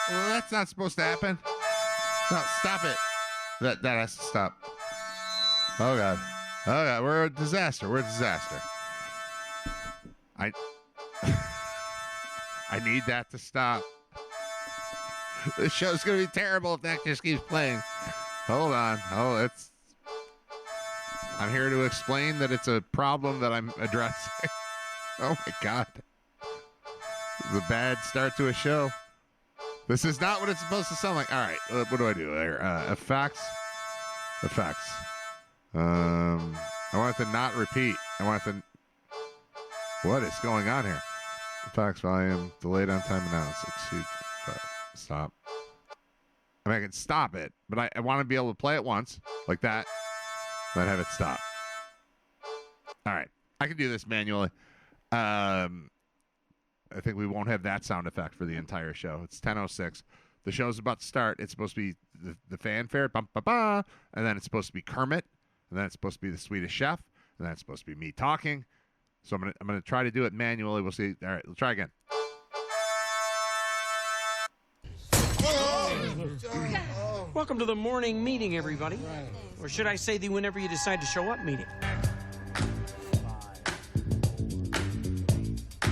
Well, that's not supposed to happen. No, stop it. That has to stop. Oh god. Oh god, we're a disaster. We're a disaster. I I need that to stop. This show's gonna be terrible if that just keeps playing. Hold on. Oh, it's. I'm here to explain that it's a problem that I'm addressing. Oh my god. This is a bad start to a show. This is not what it's supposed to sound like. All right, what do I do there? Effects. I want it to not repeat. I want it to. What is going on here? Effects volume delayed on time analysis. Stop. I mean, I can stop it, but I want to be able to play it once like that, then have it stop. All right, I can do this manually. I think we won't have that sound effect for the entire show. It's 10:06. The show's about to start. It's supposed to be the fanfare, bum, ba, ba, and then it's supposed to be Kermit, and then it's supposed to be the Swedish Chef, and then it's supposed to be me talking. So I'm gonna try to do it manually. We'll see. All right, let's try again. Welcome to the morning meeting, everybody. Or should I say the whenever you decide to show up meeting.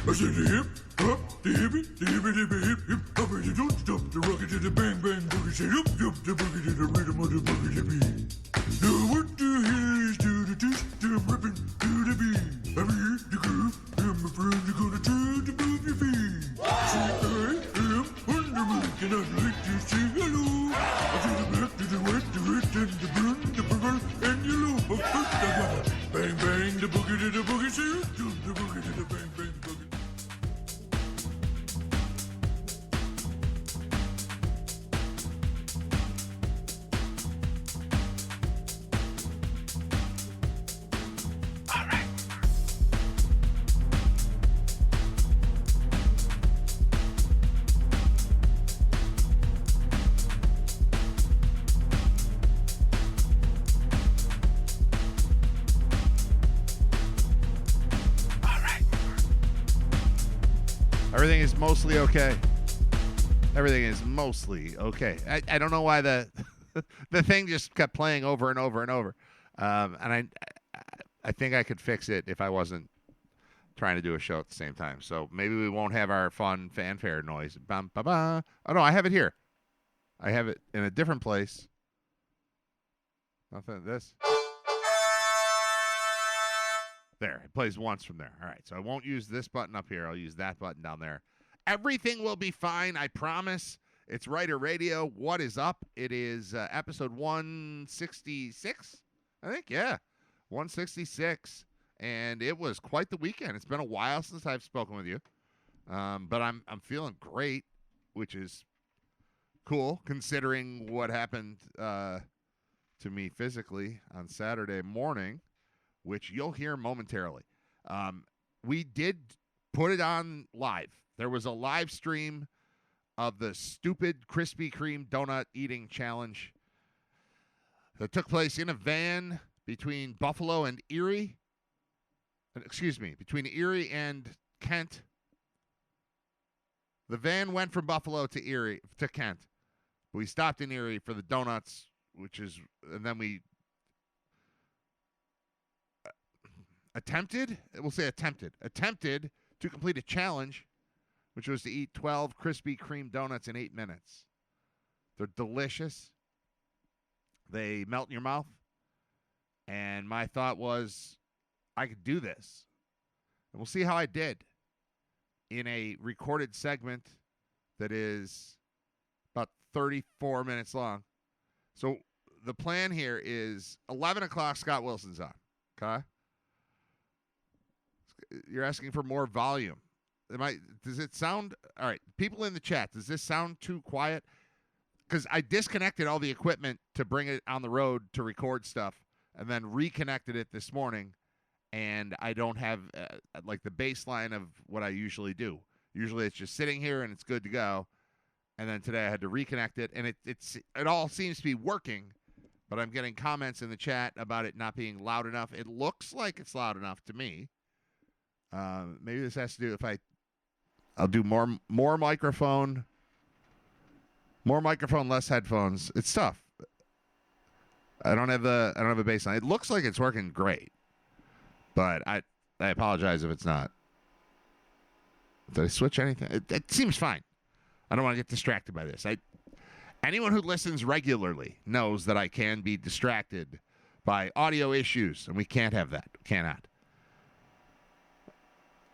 I said the hip, hop, the hippie, the hippie, the hip, hip, hop, and you don't stop the rocket to the bang, bang, boogie, say, yup, yup, the boogie to the rhythm of the boogie to beat. Now what the hell is to the dish, to the ripping, to the beat? I mean, the groove, and my friend, you're gonna try to move your feet. See, I am on the move, and I'd like to say hello. I to the back, to the wet, the red, and the blue, the purple, and yellow. But first I got bang, bang, the boogie to the boogie, say, the boogie to the bang, bang, boogie. Everything is mostly okay. Everything is mostly okay. I don't know why the the thing just kept playing over and over and over. And I think I could fix it if I wasn't trying to do a show at the same time. So maybe we won't have our fun fanfare noise. Bum, ba, ba. Oh, no, I have it here. I have it in a different place. Nothing. This. There, it plays once from there. All right, so I won't use this button up here. I'll use that button down there. Everything will be fine, I promise. It's Writer Radio. What is up? It is episode 166, I think. Yeah, 166. And it was quite the weekend. It's been a while since I've spoken with you. But I'm feeling great, which is cool considering what happened to me physically on Saturday morning, which you'll hear momentarily. We did put it on live. There was a live stream of the stupid Krispy Kreme donut eating challenge that took place in a van between Buffalo and Erie. Excuse me, between Erie and Kent. The van went from Buffalo to Kent. But we stopped in Erie for the donuts, and then we attempted to complete a challenge, which was to eat 12 Krispy Kreme donuts in 8 minutes. They're delicious. They melt in your mouth. And my thought was, I could do this. And we'll see how I did in a recorded segment that is about 34 minutes long. So the plan here is 11 o'clock, Scott Wilson's on. Okay? You're asking for more volume. Does it sound all right? People in the chat, does this sound too quiet? Because I disconnected all the equipment to bring it on the road to record stuff, and then reconnected it this morning, and I don't have like the baseline of what I usually do. Usually it's just sitting here and it's good to go, and then today I had to reconnect it, and it all seems to be working, but I'm getting comments in the chat about it not being loud enough. It looks like it's loud enough to me. Maybe this has to do if I'll do more microphone More microphone, less headphones. It's tough. I don't have a bass line. It looks like it's working great, but I apologize if it's not. Did I switch anything? It seems fine. I don't want to get distracted by this. Anyone who listens regularly knows that I can be distracted by audio issues, and we can't have that. Cannot.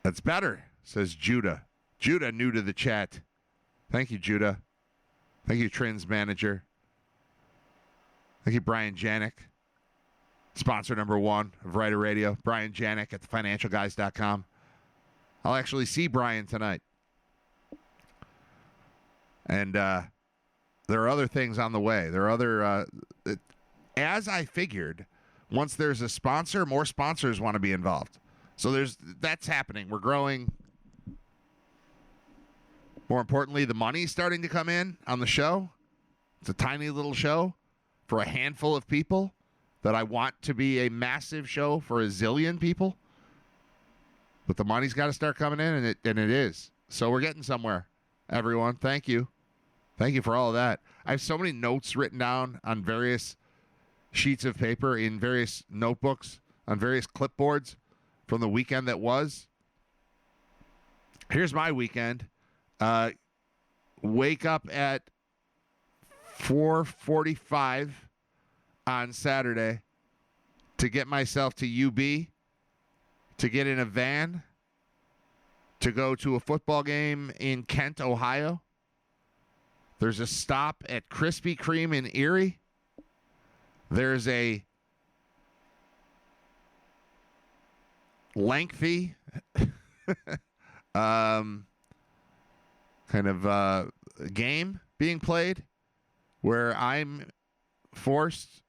That's better, says Judah. Judah, new to the chat. Thank you, Judah. Thank you, Trends Manager. Thank you, Brian Janik. Sponsor number 1 of Writer Radio. Brian Janik at thefinancialguys.com. I'll actually see Brian tonight. And there are other things on the way. There are other, as I figured, once there's a sponsor, more sponsors want to be involved. So that's happening. We're growing. More importantly, the money's starting to come in on the show. It's a tiny little show for a handful of people that I want to be a massive show for a zillion people. But the money's got to start coming in, and it is. So we're getting somewhere, everyone. Thank you. Thank you for all of that. I have so many notes written down on various sheets of paper in various notebooks, on various clipboards from the weekend that was. Here's my weekend. Wake up at 4:45 on Saturday to get myself to UB, to get in a van, to go to a football game in Kent, Ohio. There's a stop at Krispy Kreme in Erie. There's a lengthy game being played where I'm forced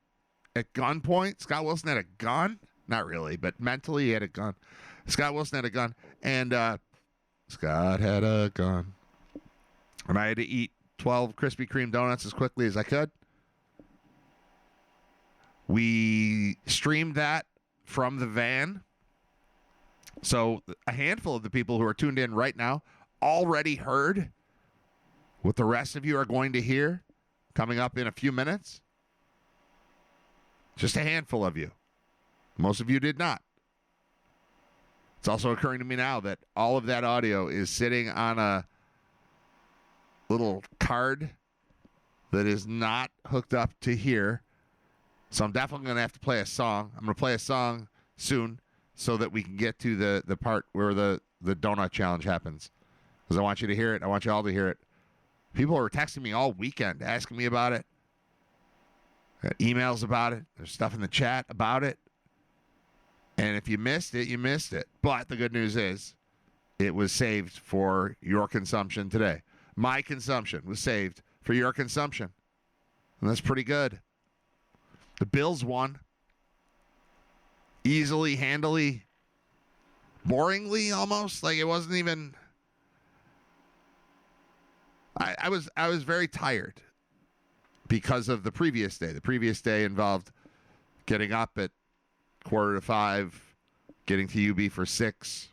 at gunpoint. Scott Wilson had a gun. Not really, but mentally he had a gun. Scott Wilson had a gun. And Scott had a gun. And I had to eat 12 Krispy Kreme donuts as quickly as I could. We streamed that from the van. So a handful of the people who are tuned in right now already heard what the rest of you are going to hear coming up in a few minutes. Just a handful of you. Most of you did not. It's also occurring to me now that all of that audio is sitting on a little card that is not hooked up to here. So I'm definitely going to have to play a song. I'm going to play a song soon so that we can get to the part where the donut challenge happens. Because I want you to hear it. I want you all to hear it. People were texting me all weekend asking me about it. Got emails about it. There's stuff in the chat about it. And if you missed it, you missed it. But the good news is it was saved for your consumption today. My consumption was saved for your consumption. And that's pretty good. The Bills won. Easily, handily, boringly almost. Like it wasn't even... I was very tired because of the previous day. The previous day involved getting up at 4:45, getting to UB for 6,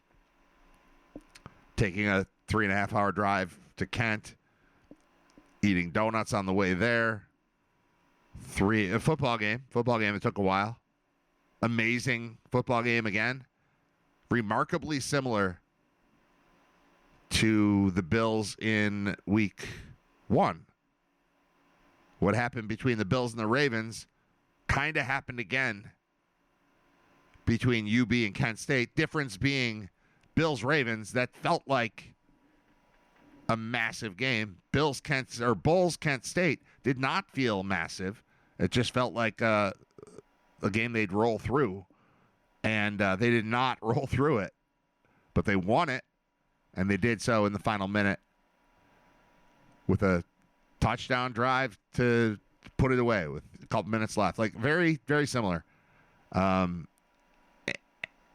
taking a 3.5-hour drive to Kent, eating donuts on the way there. A football game. It took a while. Amazing football game again. Remarkably similar to the Bills in week 1. What happened between the Bills and the Ravens kind of happened again between UB and Kent State. Difference being Bills-Ravens, that felt like a massive game. Bulls-Kent State did not feel massive. It just felt like a game they'd roll through. And they did not roll through it. But they won it. And they did so in the final minute with a touchdown drive to put it away with a couple minutes left. Like, very, very similar. And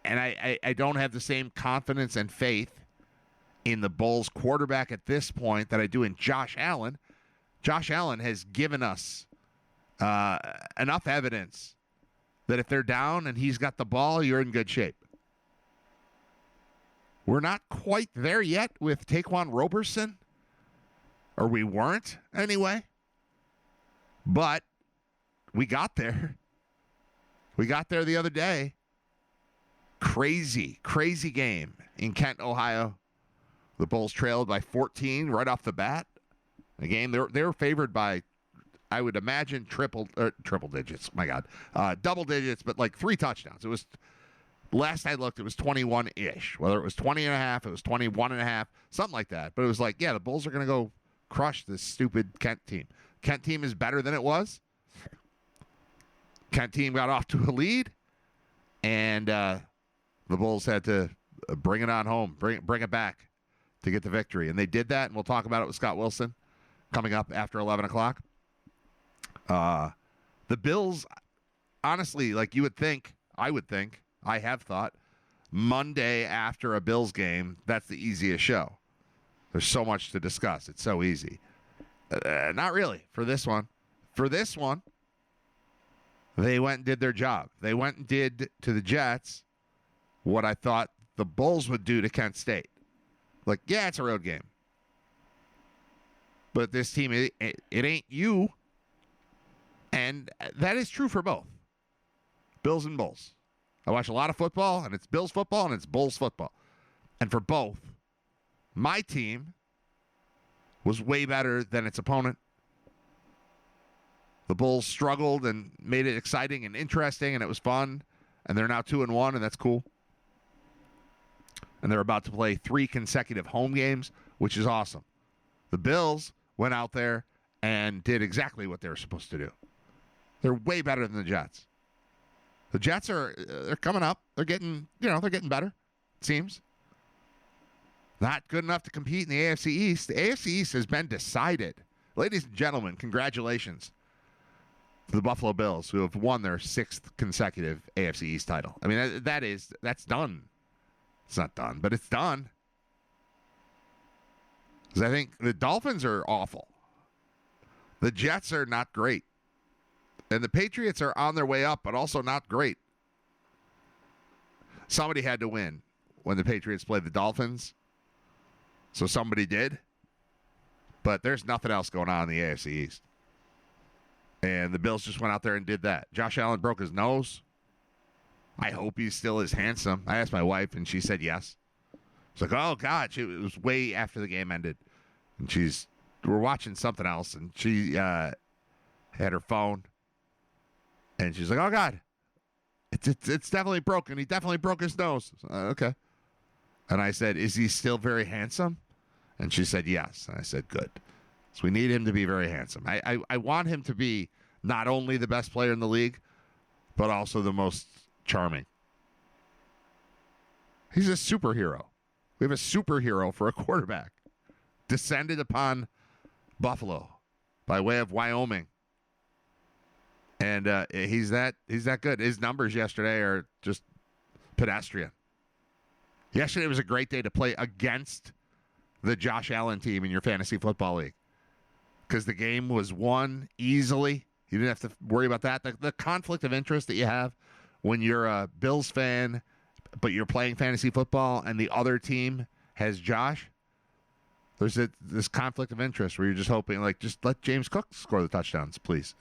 I don't have the same confidence and faith in the Bulls quarterback at this point that I do in Josh Allen. Josh Allen has given us enough evidence that if they're down and he's got the ball, you're in good shape. We're not quite there yet with Taquan Roberson. Or we weren't, anyway. But we got there. We got there the other day. Crazy, crazy game in Kent, Ohio. The Bulls trailed by 14 right off the bat. The game, they were favored by, I would imagine, triple digits. My God. Double digits, but like 3 touchdowns. It was, last I looked, it was 21-ish. Whether it was 20 and a half, it was 21 and a half, something like that. But it was like, yeah, the Bulls are going to go crush this stupid Kent team. Kent team is better than it was. Kent team got off to a lead, and the Bulls had to bring it on home, bring it back to get the victory. And they did that, and we'll talk about it with Scott Wilson coming up after 11 o'clock. The Bills, honestly, like you would think, I have thought, Monday after a Bills game, that's the easiest show. There's so much to discuss. It's so easy. Not really for this one. For this one, they went and did their job. They went and did to the Jets what I thought the Bulls would do to Kent State. Like, yeah, it's a road game. But this team, it ain't you. And that is true for both. Bills and Bulls. I watch a lot of football, and it's Bills football, and it's Bulls football. And for both, my team was way better than its opponent. The Bulls struggled and made it exciting and interesting, and it was fun. And they're now 2-1, and that's cool. And they're about to play 3 consecutive home games, which is awesome. The Bills went out there and did exactly what they were supposed to do. They're way better than the Jets. The Jets they're coming up. They're getting better, it seems. Not good enough to compete in the AFC East. The AFC East has been decided. Ladies and gentlemen, congratulations to the Buffalo Bills, who have won their 6th consecutive AFC East title. I mean, that's done. It's not done, but it's done. Because I think the Dolphins are awful. The Jets are not great. And the Patriots are on their way up, but also not great. Somebody had to win when the Patriots played the Dolphins. So somebody did. But there's nothing else going on in the AFC East. And the Bills just went out there and did that. Josh Allen broke his nose. I hope he still is handsome. I asked my wife, and she said yes. She's like, oh, God. It was way after the game ended. And we're watching something else, and she had her phone. And she's like, oh, God. It's definitely broken. He definitely broke his nose. Okay. And I said, is he still very handsome? And she said, yes. And I said, good. So we need him to be very handsome. I want him to be not only the best player in the league, but also the most charming. He's a superhero. We have a superhero for a quarterback. Descended upon Buffalo by way of Wyoming. And he's that good. His numbers yesterday are just pedestrian. Yesterday was a great day to play against the Josh Allen team in your fantasy football league. Because the game was won easily. You didn't have to worry about that. The conflict of interest that you have when you're a Bills fan, but you're playing fantasy football and the other team has Josh, there's this conflict of interest where you're just hoping, like, just let James Cook score the touchdowns, please.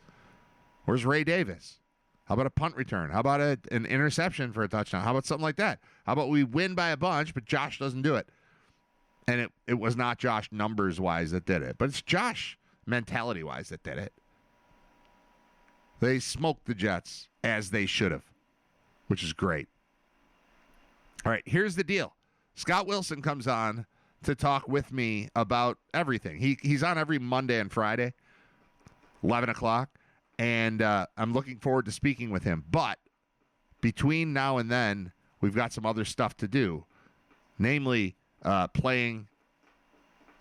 Where's Ray Davis? How about a punt return? How about an interception for a touchdown? How about something like that? How about we win by a bunch, but Josh doesn't do it? And it was not Josh numbers-wise that did it, but it's Josh mentality-wise that did it. They smoked the Jets as they should have, which is great. All right, here's the deal. Scott Wilson comes on to talk with me about everything. He's on every Monday and Friday, 11 o'clock, and I'm looking forward to speaking with him. But between now and then, we've got some other stuff to do, namely playing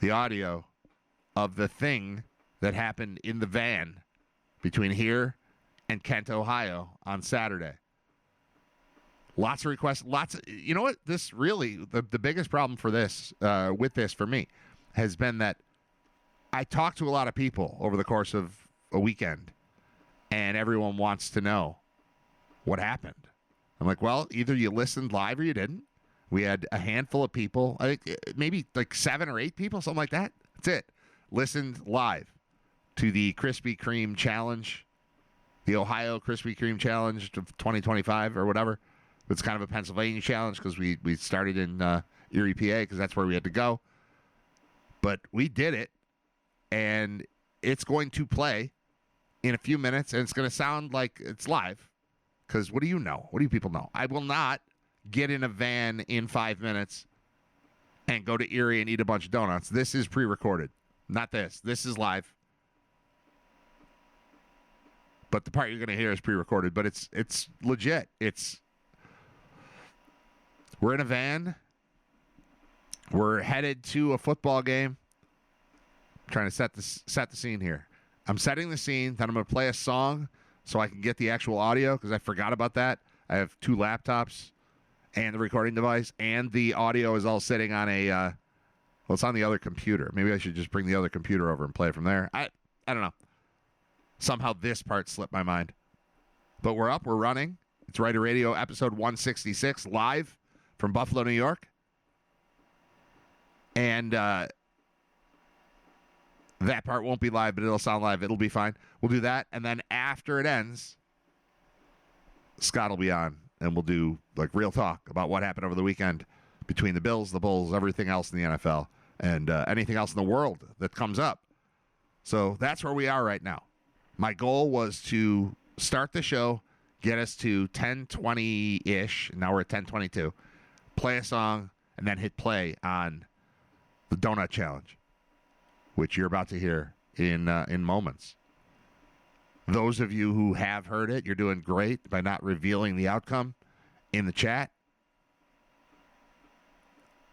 the audio of the thing that happened in the van between here and Kent, Ohio on Saturday. Lots of requests. You know what? This really, the biggest problem for this, with this for me, has been that I talked to a lot of people over the course of a weekend, and everyone wants to know what happened. I'm like, well, either you listened live or you didn't. We had a handful of people, I think maybe like 7 or 8 people, something like that. That's it. Listened live. to the Krispy Kreme Challenge, the Ohio Krispy Kreme Challenge of 2025 or whatever. It's kind of a Pennsylvania challenge because we started in Erie, PA, because that's where we had to go. But we did it, and it's going to play in a few minutes, and it's going to sound like it's live. Because what do you know? What do you people know? I will not get in a van in 5 minutes and go to Erie and eat a bunch of donuts. This is pre-recorded. Not this. This is live. But the part you're going to hear is pre-recorded. But it's legit. We're in a van. We're headed to a football game. I'm trying to set the scene here. I'm setting the scene. Then I'm going to play a song so I can get the actual audio because I forgot about that. I have 2 laptops and the recording device, and the audio is all sitting on well, it's on the other computer. Maybe I should just bring the other computer over and play it from there. I don't know. Somehow this part slipped my mind. But we're up. We're running. It's Writer Radio, episode 166, live from Buffalo, New York. And that part won't be live, but it'll sound live. It'll be fine. We'll do that. And then after it ends, Scott will be on, and we'll do like real talk about what happened over the weekend between the Bills, the Bulls, everything else in the NFL, and anything else in the world that comes up. So that's where we are right now. My goal was to start the show, get us to 10:20-ish. Now we're at 10:22. Play a song, and then hit play on the Donut Challenge, which you're about to hear in moments. Those of you who have heard it, you're doing great by not revealing the outcome in the chat,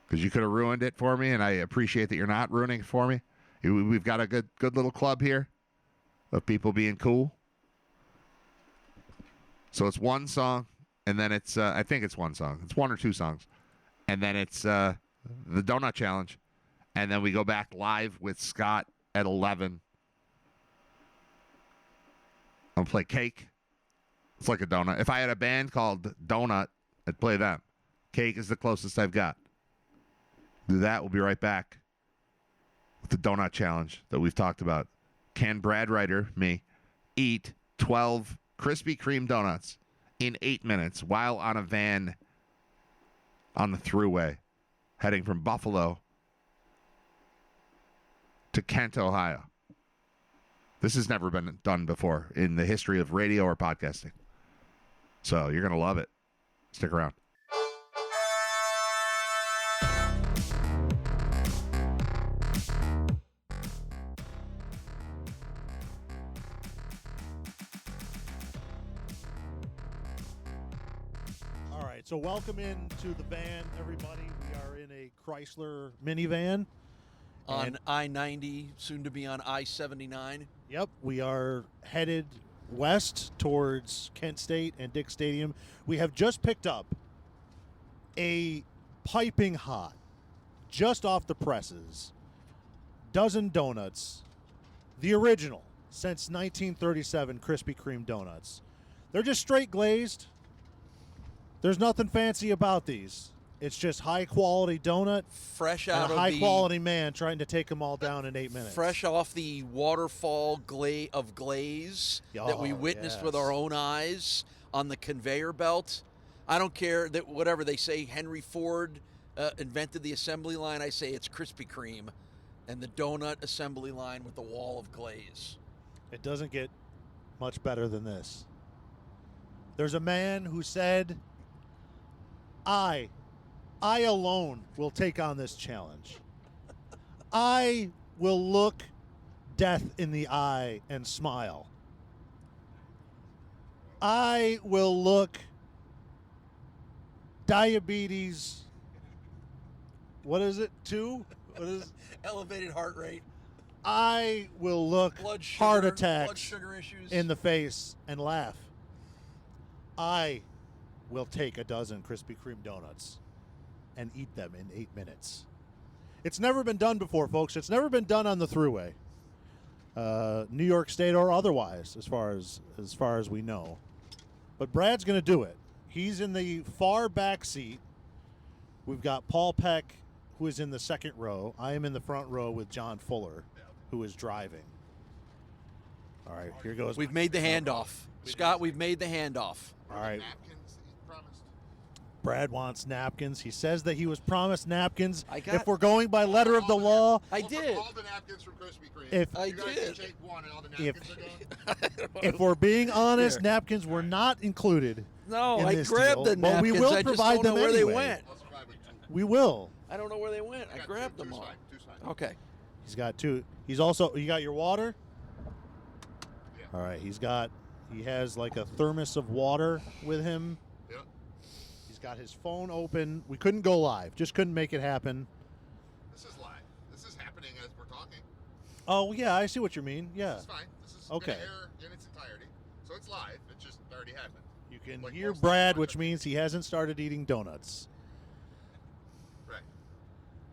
because you could have ruined it for me, and I appreciate that you're not ruining it for me. We've got a good little club here of people being cool. So it's one song, and then it's I think it's one song. It's 1 or 2 songs, and then it's the Donut Challenge. And then we go back live with Scott at 11. I'll play Cake. It's like a donut. If I had a band called Donut, I'd play them. Cake is the closest I've got. Do that. We'll be right back with the Donut Challenge that we've talked about. Can Brad Ryder, me, eat 12 Krispy Kreme donuts in 8 minutes while on a van on the thruway heading from Buffalo to Kent, Ohio? This has never been done before in the history of radio or podcasting. So you're going to love it. Stick around. All right, so welcome into the van, everybody. We are in a Chrysler minivan. On I-90, soon to be on I-79. Yep, we are headed west towards Kent State and Dick Stadium. We have just picked up a piping hot, just off the presses, dozen donuts, the original since 1937 Krispy Kreme donuts. They're just straight glazed. There's nothing fancy about these. It's just high-quality donut, Fresh out and a of high-quality man trying to take them all down in 8 minutes. fresh off the waterfall of glaze that we witnessed with our own eyes on the conveyor belt. I don't care that whatever they say, Henry Ford invented the assembly line. I say it's Krispy Kreme and the donut assembly line with the wall of glaze. It doesn't get much better than this. There's a man who said, I alone will take on this challenge. I will look death in the eye and smile. I will look diabetes. What is it? 2? What is Elevated heart rate, I will look blood sugar, heart blood attacks sugar issues. in the face and laugh. I will take a dozen Krispy Kreme donuts and eat them in 8 minutes. It's never been done before, folks. It's never been done on the thruway, New York State or otherwise, as far as we know. But Brad's going to do it. He's in the far back seat. We've got Paul Peck, who is in the second row. I am in the front row with John Fuller, who is driving. All right, here goes. We've made the handoff. Scott, we've made the handoff. All right. Napkins that you promised. Brad wants napkins. He says that he was promised napkins. I got- If we're going by letter of the law, I did. All the napkins from Krispy Kreme. If- I you guys did. take one and all the If- napkins are gone. if we're being honest, Here. napkins were not included. No, in I this grabbed deal, the but we napkins. will I just provide don't know them where anyway. they went. I'll survive with two. We will. I don't know where they went. I got grabbed two, them all. two's fine. Okay. He's got 2. He's also. You got your water. Yeah. All right. He has like a thermos of water with him. Yeah. He's got his phone open. We couldn't go live. Just couldn't make it happen. This is live. This is happening as we're talking. Oh yeah, I see what you mean. Yeah. This is fine. This is Okay. gonna air in its entirety. So it's live. It just already happened. You can Like hear most Brad, things. which means he hasn't started eating donuts. Right.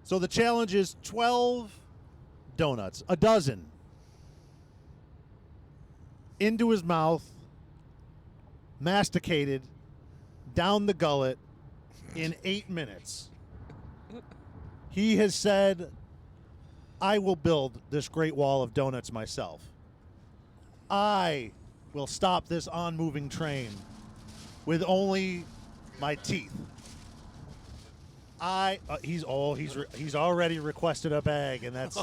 So the challenge is 12 donuts, a dozen, into his mouth, masticated, down the gullet in 8 minutes. He has said, I will build this great wall of donuts myself. I will stop this on-moving train with only my teeth. He's already requested a bag, and that's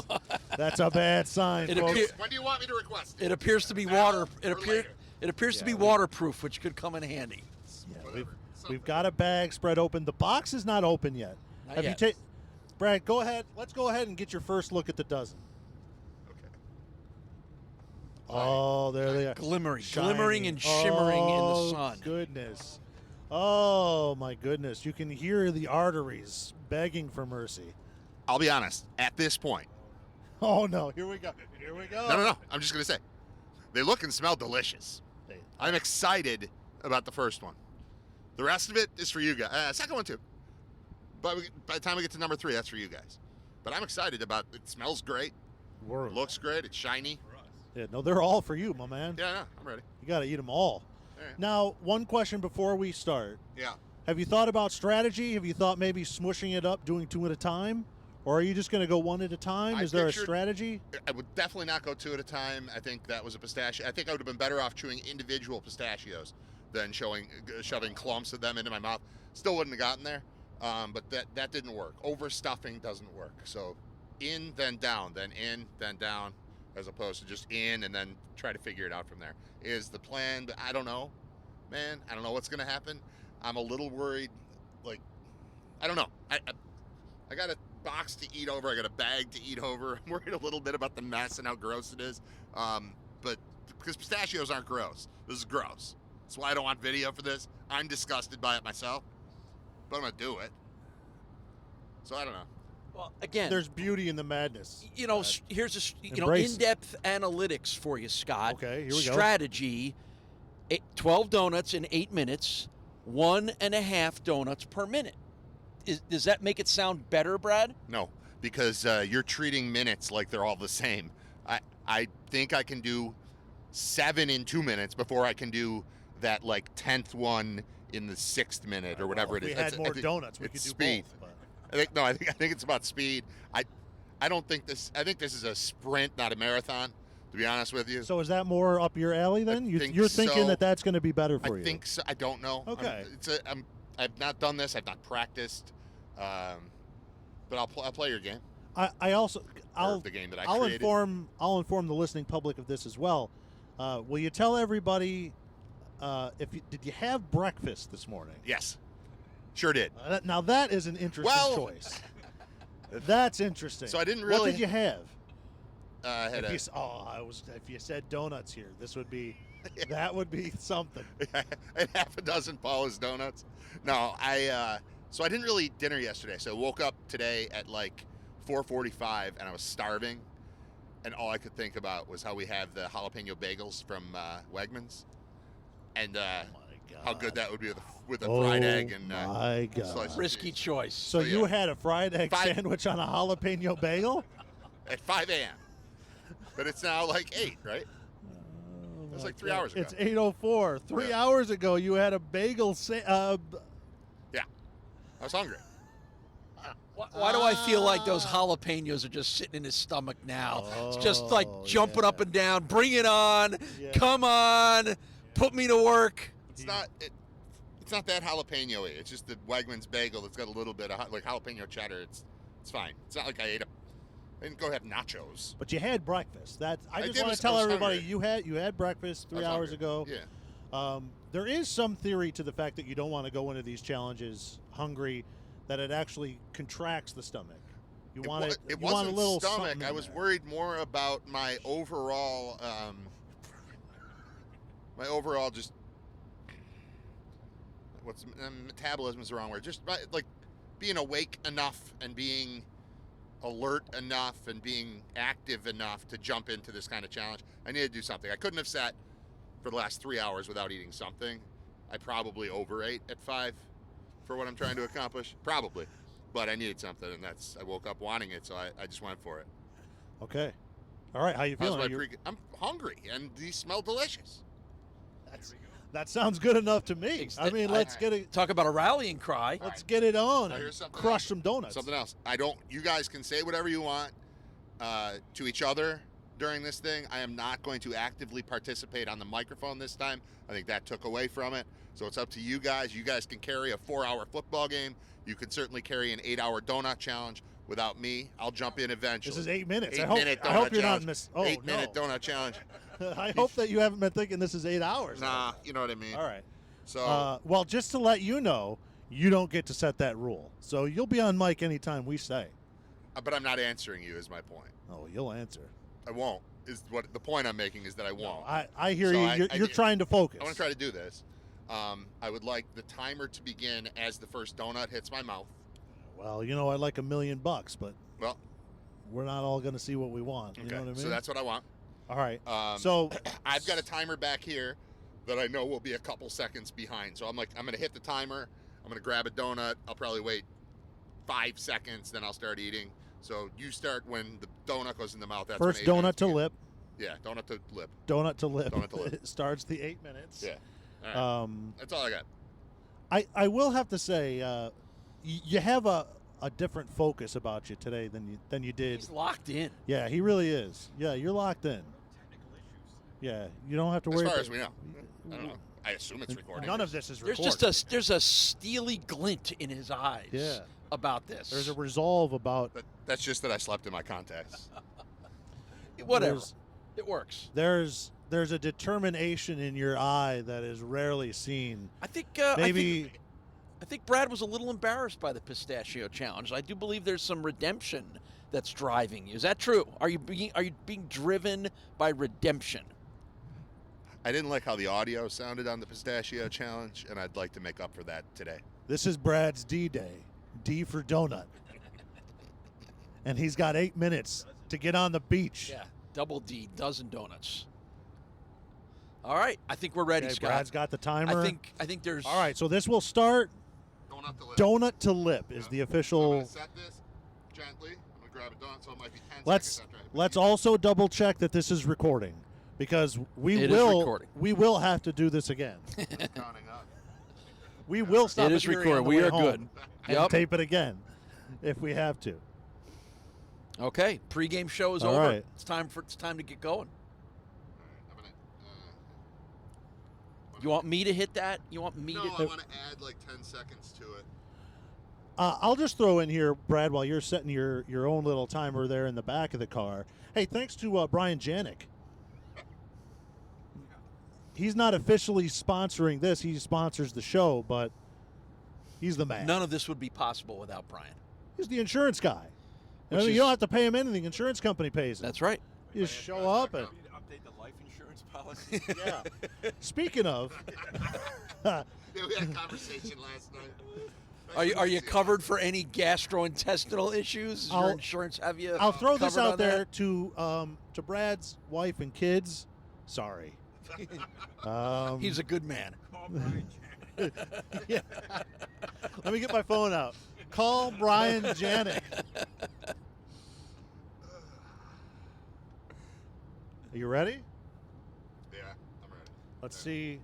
a bad sign, It folks. appear- When do you want me to request It appears to be water. It appears to be Yeah. waterproof, which could come in handy. Yeah, Whatever. we've got a bag spread open. The box is not open yet. Not Have yet. you Brad, go ahead. Let's go ahead and get your first look at the dozen. Okay. Oh, there they are. Glimmering Shining. and shimmering in the Oh, sun. Goodness. Oh my goodness. You can hear the arteries begging for mercy. I'll be honest. At this point, Oh no, here we go. Here we go. no. I'm just gonna say, they look and smell delicious. I'm excited about the first one. The rest of it is for you guys. Second one too. But by the time we get to number 3, that's for you guys. But I'm excited about it. Smells great. We're- It looks great. It's shiny. Yeah, no, they're all for you, my man. Yeah, no, I'm ready. You got to eat them all. All right. Now, one question before we start. Yeah. Have you thought about strategy? Have you thought maybe smushing it up, doing 2 at a time? Or are you just going to go 1 at a time? I Is there a pictured- strategy? I would definitely not go 2 at a time. I think that was a pistachio. I think I would have been better off chewing individual pistachios than shoving clumps of them into my mouth. Still wouldn't have gotten there. But that didn't work. Overstuffing doesn't work. So in, then down, then in, then down, as opposed to just in and then try to figure it out from there is the plan. But I don't know, man. I don't know what's going to happen. I'm a little worried. Like, I don't know. I got a box to eat over. I got a bag to eat over. I'm worried a little bit about the mess and how gross it is. But because pistachios aren't gross. This is gross. That's why I don't want video for this. I'm disgusted by it myself. But I'm going to do it. So I don't know. Well, again, There's beauty in the madness. here's Embrace it. in-depth analytics for you, Scott. Okay, here we go. Strategy: 12 donuts in 8 minutes, 1.5 donuts per minute. Does that make it sound better, Brad? No, because you're treating minutes like they're all the same. I think I can do 7 in 2 minutes before I can do that like 10th one in the 6th minute or whatever Well, it is. if we had It's- more I think donuts, we could it's do speed. both. But. I think it's about speed. I don't think this. I think this is a sprint, not a marathon. To be honest with you, So is that more up your alley then? think You're thinking so. that that's going to be better for I you? think so. I don't know. Okay. I've not done this. I've not practiced. But I'll play your game. I also Or the game that I I'll created. inform the listening public of this as well. Will you tell everybody did you have breakfast this morning? Yes, sure did. Now that is an interesting Well- choice. That's interesting. So I didn't What really- did you have? I had If you said donuts here, this would be that would be something. and half a dozen Paula's donuts. No, so I didn't really eat dinner yesterday. So I woke up today at like 4:45 and I was starving, and all I could think about was how we have the jalapeno bagels from Wegmans, and how good that would be with a fried egg and my God. slice of Risky cheese. choice. So So, you yeah. had a fried egg 5 sandwich on a jalapeno bagel? at 5 a.m. But it's now like 8, right? Oh was my like 3 God. hours ago. It's 8:04. 3 Yeah. hours ago, you had a bagel. Yeah, I was hungry. Well, Why do I feel like those jalapenos are just sitting in his stomach now? It's just like jumping up and down. Bring it on. Yeah. Come on. Put me to work. It's not. It's not that jalapeno-y. It's just the Wegmans bagel that's got a little bit of like jalapeno cheddar. It's fine. It's not like I didn't go have nachos. But you had breakfast. I just did. want I to tell was everybody hungry. you had breakfast 3 I was hours hungry. ago. Yeah. There is some theory to the fact that you don't want to go into these challenges hungry, that it actually contracts the stomach. You want it. It you want wasn't a little stomach. something I in was there. worried more about my overall just metabolism is the wrong word. Just like being awake enough and being alert enough and being active enough to jump into this kind of challenge. I needed to do something. I couldn't have sat for the last 3 hours without eating something. I probably overate at 5 for what I'm trying to accomplish. Probably. But I needed something, and I woke up wanting it, so I just went for it. Okay. All right. How you How's feeling? my I'm hungry, and these smell delicious. That sounds good enough to me. I mean, let's get it. Talk about a rallying cry. Let's get it on. Now, And here's something crush else. some donuts. Something else. You guys can say whatever you want to each other during this thing. I am not going to actively participate on the microphone this time. I think that took away from it. So it's up to you guys. You guys can carry a 4-hour football game. You can certainly carry an 8-hour donut challenge without me. I'll jump in eventually. This is 8 minutes. 8-minute I hope donut you're not challenge. miss. Oh, 8-minute no. donut challenge. I hope that you haven't been thinking this is 8 hours. Nah, you know what I mean. All right. So Well, just to let you know, you don't get to set that rule. So you'll be on mic anytime we say. but I'm not answering you. Is my point. Oh, you'll answer. I won't. Is what the point I'm making is that I won't. I hear So you. You're trying to focus. I want to try to do this. I would like the timer to begin as the first donut hits my mouth. Well, I'd like $1 million, but Well, we're not all going to see what we want. You okay. know what I mean? So that's what I want. all right. So I've got a timer back here that I know will be a couple seconds behind. So I'm going to hit the timer. I'm going to grab a donut. I'll probably wait 5 seconds, then I'll start eating. So you start when the donut goes in the mouth. That's First when 8 donut minutes to begin. lip. Yeah, donut to lip. Donut to lip. Donut to lip. It starts the 8 minutes. Yeah. All right. That's all I got. I will have to say, you have a different focus about you today than you did. He's locked in. Yeah, he really is. Yeah, you're locked in. Yeah, you don't have to As worry. far about- as we know. I don't know. I assume it's recording. None of this is There's recorded. there's a steely glint in his eyes. Yeah. About this. There's a resolve about. That's just that I slept in my contacts. Whatever. There's- It works. There's a determination in your eye that is rarely seen. I think Maybe I think Brad was a little embarrassed by the pistachio challenge. I do believe there's some redemption that's driving you. Is that true? Are you being driven by redemption? I didn't like how the audio sounded on the pistachio challenge, and I'd like to make up for that today. this is Brad's D-Day. D for donut. And he's got 8 minutes to get on the beach. Yeah. Double D, dozen donuts. All right. I think we're ready, Okay, Scott. Brad's got the timer. I think there's All right, so this will start. Donut to lip. Donut to lip is the I'm official. going to set this gently. I'm going to grab a donut, so it might be 10 Let's seconds after I hit let's also double check that this is recording, because It is recording. we will have to do this again. the counting up. We will stop. It is here on recorded. the We way are home good. And Yep. tape it again if we have to. Okay. Pre-game show is All over. right. It's time to get going. All right, I'm going to... You want me to hit that? You want me No, to? I want to add like 10 seconds to it. I'll just throw in here, Brad, while you're setting your own little timer there in the back of the car. Hey, thanks to Brian Janik. He's not officially sponsoring this. He sponsors the show, but he's the man. None of this would be possible without Brian. He's the insurance guy. Which You is- don't have to pay him anything. Insurance company pays him. That's right. You just show up and. Update the life insurance policy. Yeah. Speaking of, Yeah, we had a conversation last night. Are you covered for any gastrointestinal issues? Does your I'll- insurance have you? I'll throw this covered out on there that? to Brad's wife and kids. Sorry. He's a good man. Call Brian Janet. Yeah. Let me get my phone out. Call Brian Janik. Are you ready? Yeah, I'm ready. Let's see.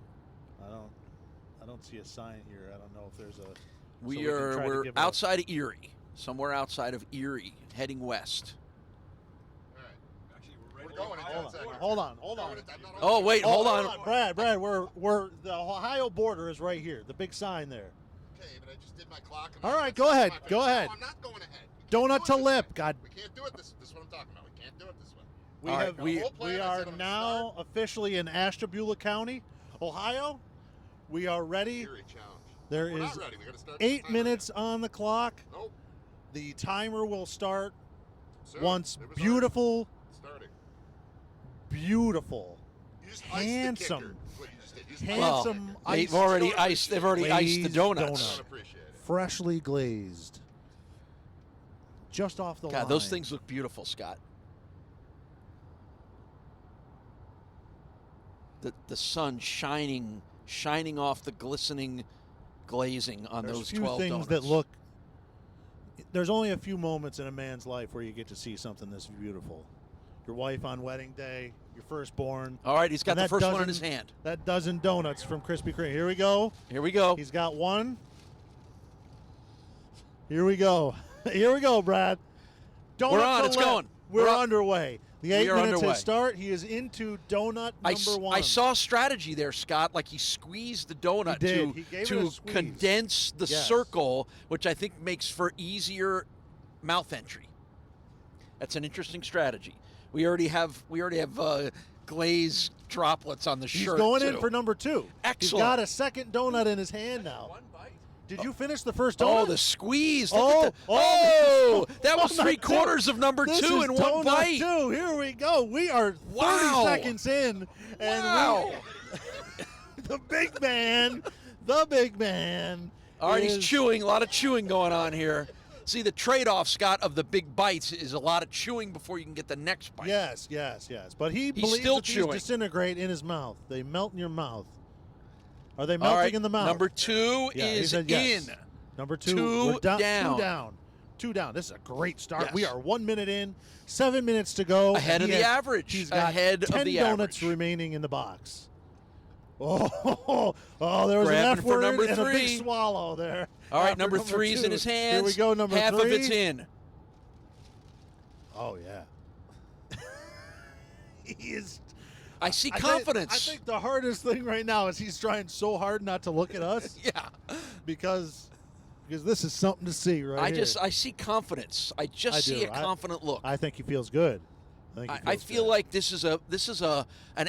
I don't see a sign here. I don't know if there's a. We so we can try to we're give a- outside of Erie. somewhere outside of Erie, heading west. Actually, we're We're right going in 10 seconds. Hold on. Oh, wait, hold on. Brad, we're the Ohio border is right here. The big sign there. Okay, but I just did my clock. All right, go ahead. Go ahead. No, I'm not going ahead. Donut to lip. God. We can't do it this is what I'm talking about. We can't do it this way. We All right, have we- The whole plan we is are that I'm gonna now officially in Ashtabula County, Ohio. We are ready. Erie challenge. There We're is not ready. We gotta start 8 the timer minutes on the clock. again. Nope. The timer will start Sir, once it was beautiful, starting. beautiful, You just handsome, iced the kicker, is what you just did. You just Well, handsome they've iced, already iced. They've already iced the glazed donuts. I don't appreciate it. freshly glazed, just off the line. God, those things look beautiful, Scott. The sun shining off the glistening glazing on There's those few 12 things donuts. that look. There's only a few moments in a man's life where you get to see something this beautiful. Your wife on wedding day, your firstborn. All right, he's got And the that first one in dozen- his hand. That dozen donuts from Krispy Kreme. Here we go. Here we go. He's got one. Here we go. Here we go, Brad. Donut We're on. to It's lip. going. We're We're on. underway. The We 8 are minutes underway. has start. He is into donut number one. I saw strategy there, Scott. Like he squeezed the donut He did. He gave it a to squeeze. condense the Yes. circle, which I think makes for easier mouth entry. That's an interesting strategy. We already have glaze droplets on the He's shirt. going too. in for number two. Excellent. He's got a second donut in his hand now. One bite. Did you finish the first donut? Oh, the squeeze! Look Oh, at the, oh, that was donut 3/4 of number This two is in one donut bite. two. Here we go. We are 30 Wow. seconds in, and Wow! the big man, All right, he's is- chewing. A lot of chewing going on here. See, the trade-off, Scott, of the big bites is a lot of chewing before you can get the next bite. Yes. But he believes still that chewing. these disintegrate in his mouth. They melt in your mouth. Are they All melting right, in the mouth? number two Yeah, he is said yes. in. Number two. Two We're down. down. Two down. This is a great start. Yes. We are 1 minute in, 7 minutes to go. Ahead and of he the has- average. He's got Ahead of 10 the donuts average. remaining in the box. Oh, there was Grabbing an F for word number and a three. big swallow there. All right, After number three's two. in his hands. Here we go, number Half three. of it's in. Oh, yeah. He is. I see I confidence. think the hardest thing right now is he's trying so hard not to look at us yeah. because this is something to see right here. I see confidence. I just I see do. a confident look. I think he feels good. I feel like this is an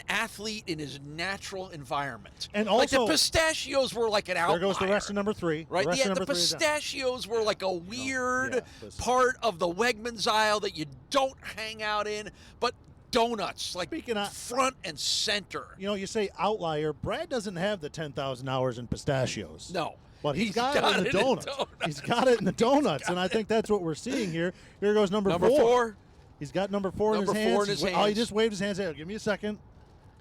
athlete in his natural environment. And like the also- pistachios were like an outlier. There goes the rest of number three. Right, The rest yeah, of the number three is down. pistachios were like a weird yeah, listen. part of the Wegmans aisle that you don't hang out in, but donuts, like Speaking of- front and center. You know, you say outlier. Brad doesn't have the 10,000 hours in pistachios. No. But he's got it in the in donuts. He's got it in the donuts, and I think that's what we're seeing here. Here goes number four. He's got number four in Number his hands. four in his Oh, he hands. just waved his hands out. Give me a second.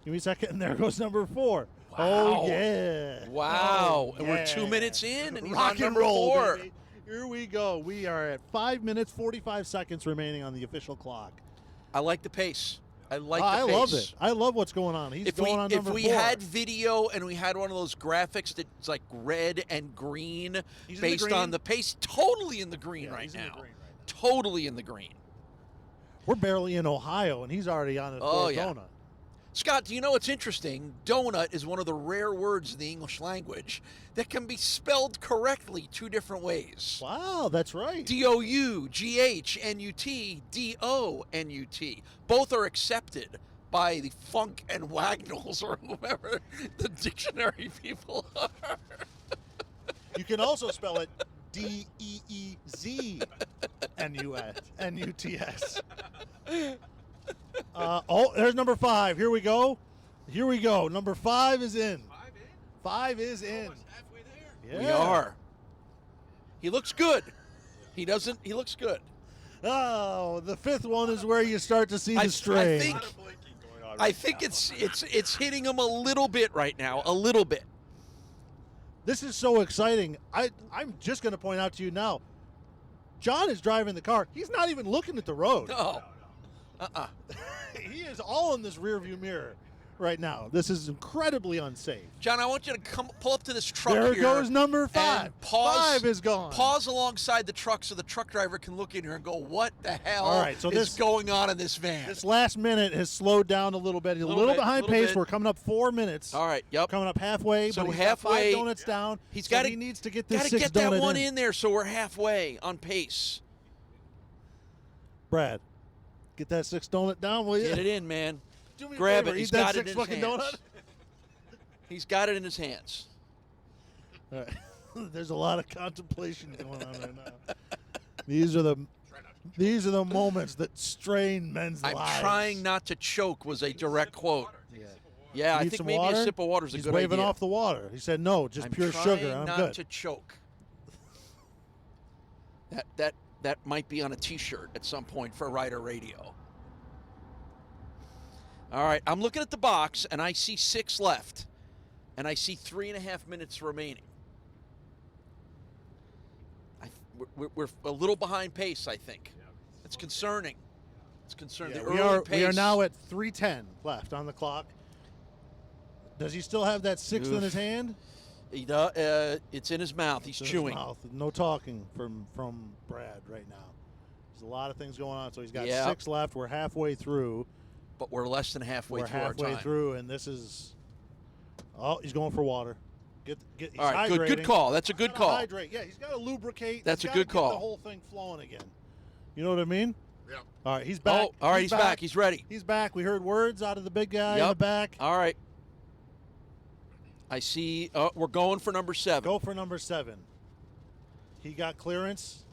Give me a second, and there goes number four. Wow. Oh, yeah. Wow. Oh, And we're yeah. 2 minutes in, and he's Rock on and number roll, 4. baby. Here we go. We are at 5 minutes, 45 seconds remaining on the official clock. I like the pace. I like I the pace. love it. I love what's going on. He's If going on if number we four. had video and we had one of those graphics that's like red and green He's in the based green. on the pace, totally in the green Yeah, right he's in the now. green right now. Totally in the green. We're barely in Ohio, and he's already on his Oh, fourth yeah. donut. Scott, do you know what's interesting? Donut is one of the rare words in the English language that can be spelled correctly 2 different ways. Wow, that's right. DOUGHNUT, DONUT. Both are accepted by the Funk and Wagnalls or whoever the dictionary people are. You can also spell it DEEZNUTS. Oh, there's number 5. Here we go. Here we go. Number 5 is in. 5 is in. Almost halfway there. We Yeah. are. He looks good. He looks good. Oh, the 5th one is where you start to see I the strain. think- A lot of blinking going on I right think now. it's hitting him a little bit right now. A little bit. This is so exciting. I'm just going to point out to you now. John is driving the car. He's not even looking at the road. No. He is all in this rearview mirror right now. This is incredibly unsafe. John, I want you to pull up to this truck There here. goes number 5. And pause, 5 is gone. Pause alongside the truck so the truck driver can look in here and go, what the hell All right, so is going on in this van? This last minute has slowed down a little bit. He's a little bit, behind little pace. bit. We're coming up 4 minutes. All right, yep. Coming up halfway. So but he's halfway, got 5 donuts down. He's so got to. he needs to get this Got to 6 get that donut one in there so we're halfway on pace. Brad, get that 6 donut down, will you? Get it in, man. Do me a Grab favor, it. He's eat that got it 6 in his fucking hands. donut. He's got it in his hands. All right. There's a lot of contemplation going on right now. These are the moments that strain men's I'm lives. trying not to choke was a direct quote. Yeah. Yeah, I Need think some maybe water? a sip of water is a He's good waving idea. off the water. He said, no, just I'm pure trying sugar. I'm not good. to choke. That might be on a T-shirt at some point for Rider Radio. All right, I'm looking at the box, and I see 6 left, and I see 3.5 minutes remaining. We're a little behind pace, I think. It's concerning. It's concerning. Yeah, The we early are pace, now at 3:10 left on the clock. Does he still have that 6th in Oof. his hand? He does, it's in his mouth. He's It's in his chewing. mouth. No talking from Brad right now. There's a lot of things going on. So he's got Yeah. 6 left. We're halfway through. But we're less than halfway We're through halfway our time. through, and this is. Oh, he's going for water. He's All right, good hydrating. call. That's a good He's gotta call. Hydrate. Yeah, he's got to lubricate. That's He's a gotta good get call. The whole thing flowing again. You know what I mean? Yeah. All right, he's back. Oh, all right, he's back. He's ready. He's back. We heard words out of the big guy in the Yep. back. All right. I see. We're going for number 7. Go for number 7. He got clearance.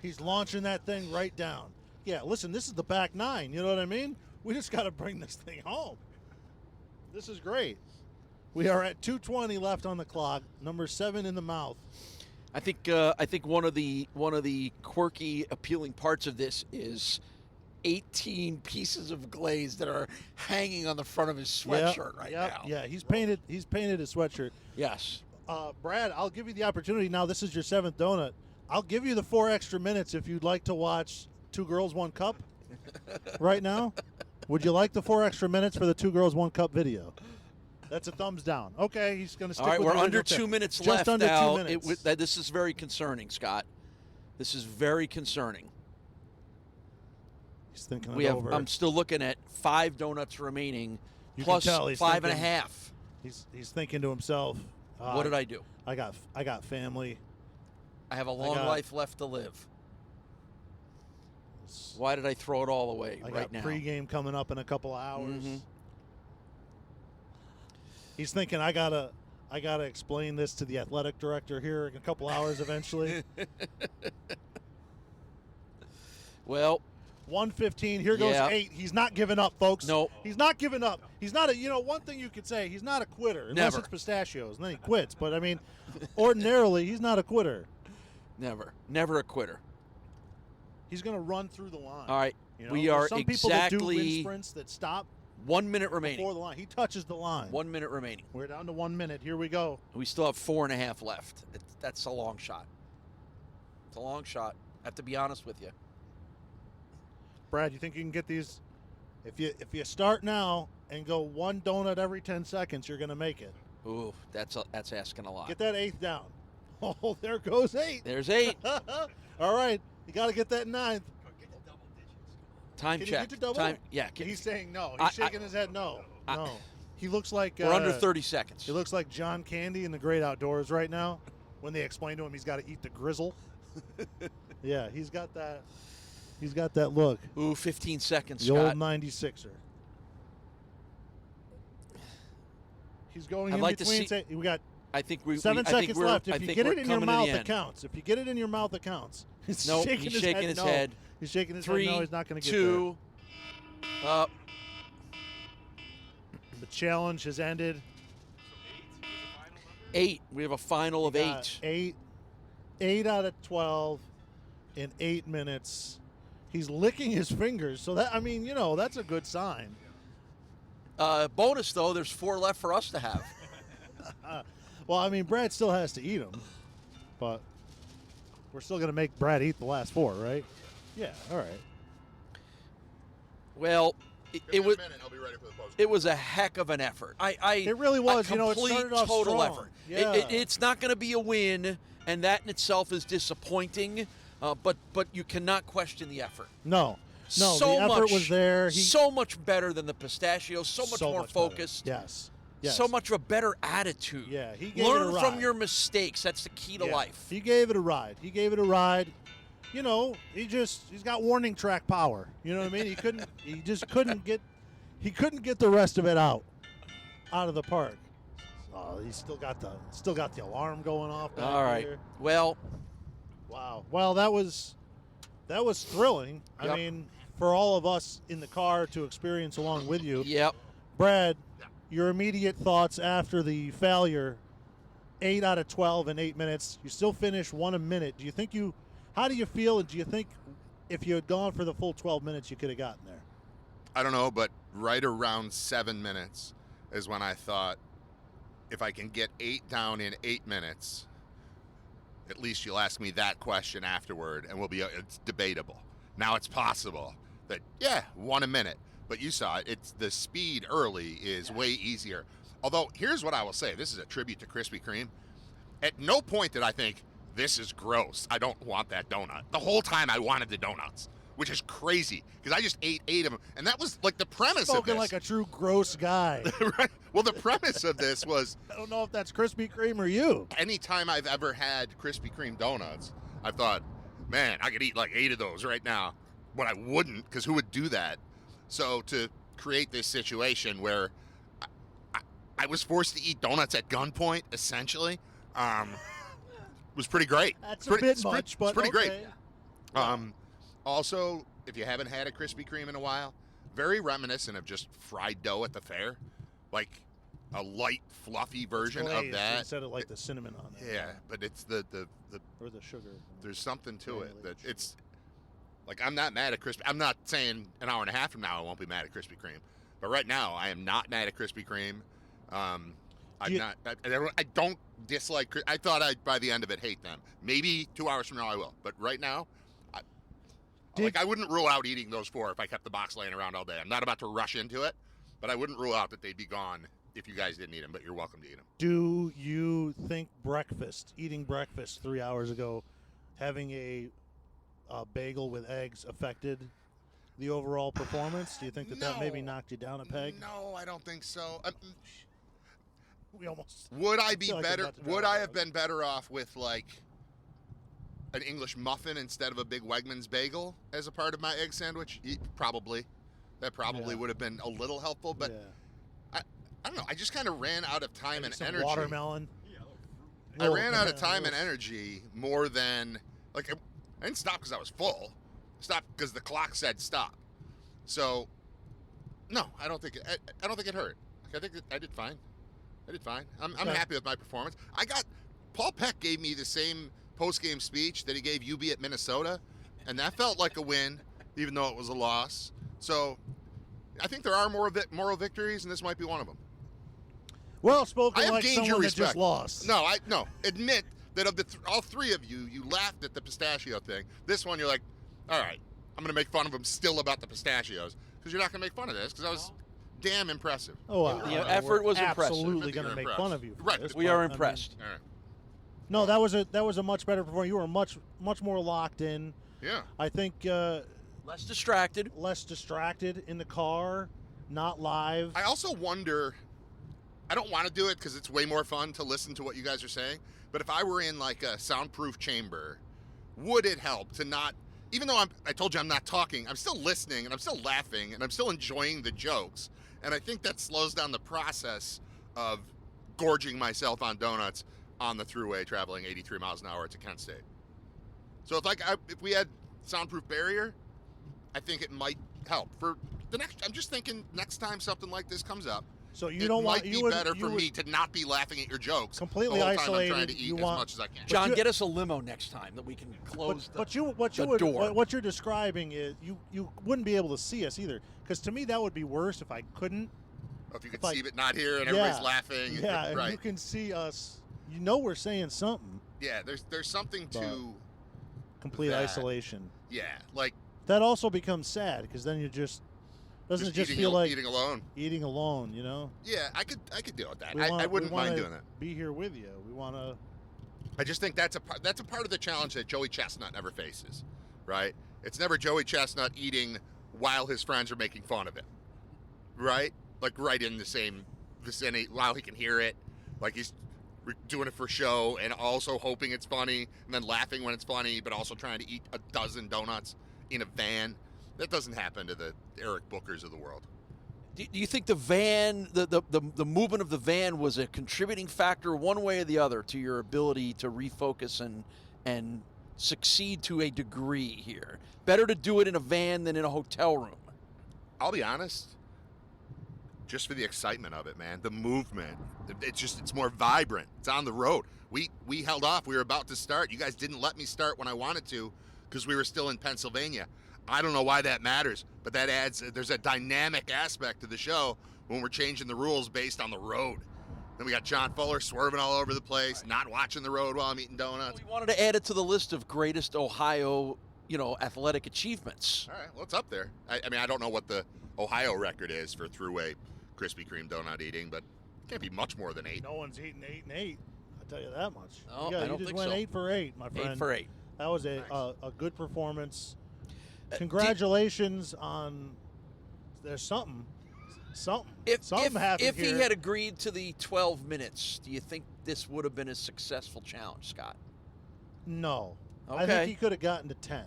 He's launching that thing right down. Yeah, listen, this is the back 9. You know what I mean? We just got to bring this thing home. This is great. We are at 2:20 left on the clock. Number 7 in the mouth. I think one of the quirky, appealing parts of this is 18 pieces of glaze that are hanging on the front of his sweatshirt right now. Yeah, he's painted his sweatshirt. Yes. Brad, I'll give you the opportunity now. This is your 7th donut. I'll give you the 4 extra minutes if you'd like to watch 2 Girls, 1 Cup right now. Would you like the 4 extra minutes for the 2 Girls, 1 Cup video? That's a thumbs down. Okay, he's going to stick All right, with we're the under original 2 tip. minutes Just left under now. 2 minutes. This is very concerning, Scott. This is very concerning. He's thinking We it have. over. I'm still looking at 5 donuts remaining, You plus can tell he's 5 and a thinking- half. He's thinking to himself, What did I do? I got family. I have a long got- life left to live. Why did I throw it all away I right got now? pregame coming up in a couple of hours. Mhm. He's thinking I gotta explain this to the athletic director here in a couple hours eventually. Well, 1:15. Here goes Yeah. 8. He's not giving up, folks. Nope. He's not giving up. He's not a. One thing you could say, he's not a quitter unless Never. it's pistachios, and then he quits. But I mean, ordinarily, he's not a quitter. never a quitter. He's going to run through the line. All right, You know? we There's are some people that do wind exactly sprints that stop 1 minute remaining. before the line. He touches the line. 1 minute remaining. We're down to 1 minute. Here we go. We still have 4.5 left. That's a long shot. It's a long shot. I have to be honest with you. Brad, you think you can get these? If you start now and go 1 donut every 10 seconds, you're going to make it. Ooh, that's asking a lot. Get that 8th down. Oh, there goes 8. There's 8. All right, you got to get that 9th. Time Can check. you get to double? Time. Yeah. He's saying no. He's shaking his head no. No. He looks like We're under 30 seconds. He looks like John Candy in The Great Outdoors right now when they explain to him he's got to eat the grizzle. Yeah, he's got that. He's got that look. Ooh, 15 seconds, The Scott. old 96er. He's going I'd in like to between. see- We got I think we. 7 I think seconds we're, left. I If you think get we're it in your coming to mouth, the it end. counts. If you get it in your mouth, it counts. He's Nope, shaking he's his shaking head. his no. head. He's shaking his 3, head. No, he's not going to get 2, up. there. The challenge has ended. 8. We have a final of 8. 8 out of 12 in 8 minutes. He's licking his fingers. So that, I mean, that's a good sign. Bonus though, there's 4 left for us to have. Well, I mean, Brad still has to eat them, but we're still going to make Brad eat the last 4, right? Yeah. All right. Well, it was. I'll be ready for the post It was a heck of an effort. It really was. A complete, it started off total strong. effort. Yeah. It's not going to be a win, and that in itself is disappointing. But you cannot question the effort. No, So the effort much was there. so much better than the Pistachios. So much more better. focused. Yes. So much of a better attitude. Yeah, he gave it a Learn from ride. your mistakes. That's the key to Yeah. life. He gave it a ride. You know, he's got warning track power. You know what I mean? He just couldn't get the rest of it out of the park. He's still got the alarm going off back All right. here. Well, Wow. Well, that was thrilling. Yep. I mean, for all of us in the car to experience along with you. yep. Brad, your immediate thoughts after the failure, 8 out of 12 in 8 minutes. You still finished 1 a minute. How do you feel, and do you think if you had gone for the full 12 minutes, you could have gotten there? I don't know, but right around 7 minutes is when I thought, if I can get 8 down in 8 minutes, at least you'll ask me that question afterward, and it's debatable. Now it's possible that, 1 a minute. But you saw it. It's the speed early is way easier. Although, here's what I will say. This is a tribute to Krispy Kreme. At no point did I think, this is gross. I don't want that donut. The whole time I wanted the donuts, which is crazy because I just ate 8 of them. And that was like the premise Spoken of like this. a true gross guy. Right? Well, the premise of this was I don't know if that's Krispy Kreme or you. anytime I've ever had Krispy Kreme donuts, I've thought, man, I could eat like 8 of those right now. But I wouldn't, because who would do that? So to create this situation where I was forced to eat donuts at gunpoint, essentially, was pretty great. That's It's pretty, a bit it's pretty- much, but it's pretty great. okay. Also, if you haven't had a Krispy Kreme in a while, very reminiscent of just fried dough at the fair, like a light, fluffy version of Glazed that. instead of like the cinnamon on it. Yeah, but it's the Or the sugar. there's something to Yeah, it like that sugar. it's like I'm not mad at Krispy. I'm not saying an hour and a half from now I won't be mad at Krispy Kreme, but right now I am not mad at Krispy Kreme. I'm Do you- not. I don't dislike. I thought I'd by the end of it hate them. Maybe 2 hours from now I will, but right now, I wouldn't rule out eating those 4 if I kept the box laying around all day. I'm not about to rush into it, but I wouldn't rule out that they'd be gone if you guys didn't eat them. But you're welcome to eat them. Do you think eating breakfast 3 hours ago, having a bagel with eggs affected the overall performance? Do you think that maybe No. knocked you down a peg? No, I don't think so. We almost. Would I be feel like we're better? about to Would drive I a have been better off with like an English muffin instead of a big Wegmans bagel as a part of my egg sandwich? Probably. That probably Yeah. would have been a little helpful, but yeah. I don't know. I just kind of ran out of time Maybe and some energy. watermelon. I ran out of Yeah, time and those- energy more than like I didn't stop because I was full. I stopped because the clock said stop. So no, I don't think it hurt. Like, I think I did fine. I did fine. I'm Okay. happy with my performance. Paul Peck gave me the same post-game speech that he gave UB at Minnesota, and that felt like a win, even though it was a loss. So I think there are more moral victories, and this might be one of them. Well I spoken have like gained someone your that respect. just lost. No. Admit that of the all 3 of you laughed at the pistachio thing. This one, you're like, all right, I'm going to make fun of him still about the pistachios because you're not going to make fun of this because I was damn impressive. Oh, The we're effort was impressive. absolutely I think going to you're make impressed. fun of you. For Right. this, We but, are I mean, impressed. All right. no, that was a much better performance. You were much more locked in. Yeah. I think Less distracted. less distracted in the car, not live. I also wonder. I don't want to do it because it's way more fun to listen to what you guys are saying. But if I were in like a soundproof chamber, would it help to not? Even though I told you I'm not talking, I'm still listening and I'm still laughing and I'm still enjoying the jokes. And I think that slows down the process of gorging myself on donuts on the thruway traveling 83 miles an hour to Kent State. So if we had soundproof barrier, I think it might help for the next. I'm just thinking next time something like this comes up. So you it don't might want be you would, better you for would me to not be laughing at your jokes completely the whole time isolated. I'm trying to eat you as want, much as I can. John, you- get us a limo next time that we can close But the what door. you're describing is you wouldn't be able to see us either. Because to me that would be worse if I couldn't. If you could like- see but not hear, and Yeah. everybody's laughing. Yeah, and right. you can see us. You know we're saying something. Yeah, there's something to Complete That. isolation. yeah, like That also becomes sad because then Doesn't it just eating, feel like eating alone? eating alone? You know. Yeah, I could deal with that. We I wouldn't we wanna mind doing that. Be here with you. We want to. I just think that's a part of the challenge that Joey Chestnut never faces, right? It's never Joey Chestnut eating while his friends are making fun of him, right? Like right in the same vicinity while he can hear it, like he's doing it for show and also hoping it's funny and then laughing when it's funny, but also trying to eat a dozen donuts in a van. That doesn't happen to the Eric Bookers of the world. Do you think the van, the movement of the van was a contributing factor one way or the other to your ability to refocus and succeed to a degree here? Better to do it in a van than in a hotel room. I'll be honest, just for the excitement of it, man, the movement, it's more vibrant. It's on the road. We held off. We were about to start. You guys didn't let me start when I wanted to because we were still in Pennsylvania. I don't know why that matters, but that adds, there's a dynamic aspect to the show when we're changing the rules based on the road. Then we got John Fuller swerving all over the place, not watching the road while I'm eating donuts. We wanted to add it to the list of greatest Ohio, athletic achievements. All right, well, it's up there. I mean, I don't know what the Ohio record is for throughway Krispy Kreme donut eating, but it can't be much more than 8. No one's eating 8 and 8. I'll tell you that much. No, you I don't just think went so. 8 for 8, my friend. 8 for 8. That was Nice. a good performance. Congratulations on. There's something happened If he here. had agreed to the 12 minutes, do you think this would have been a successful challenge, Scott? No. I Okay. think he could have gotten to 10.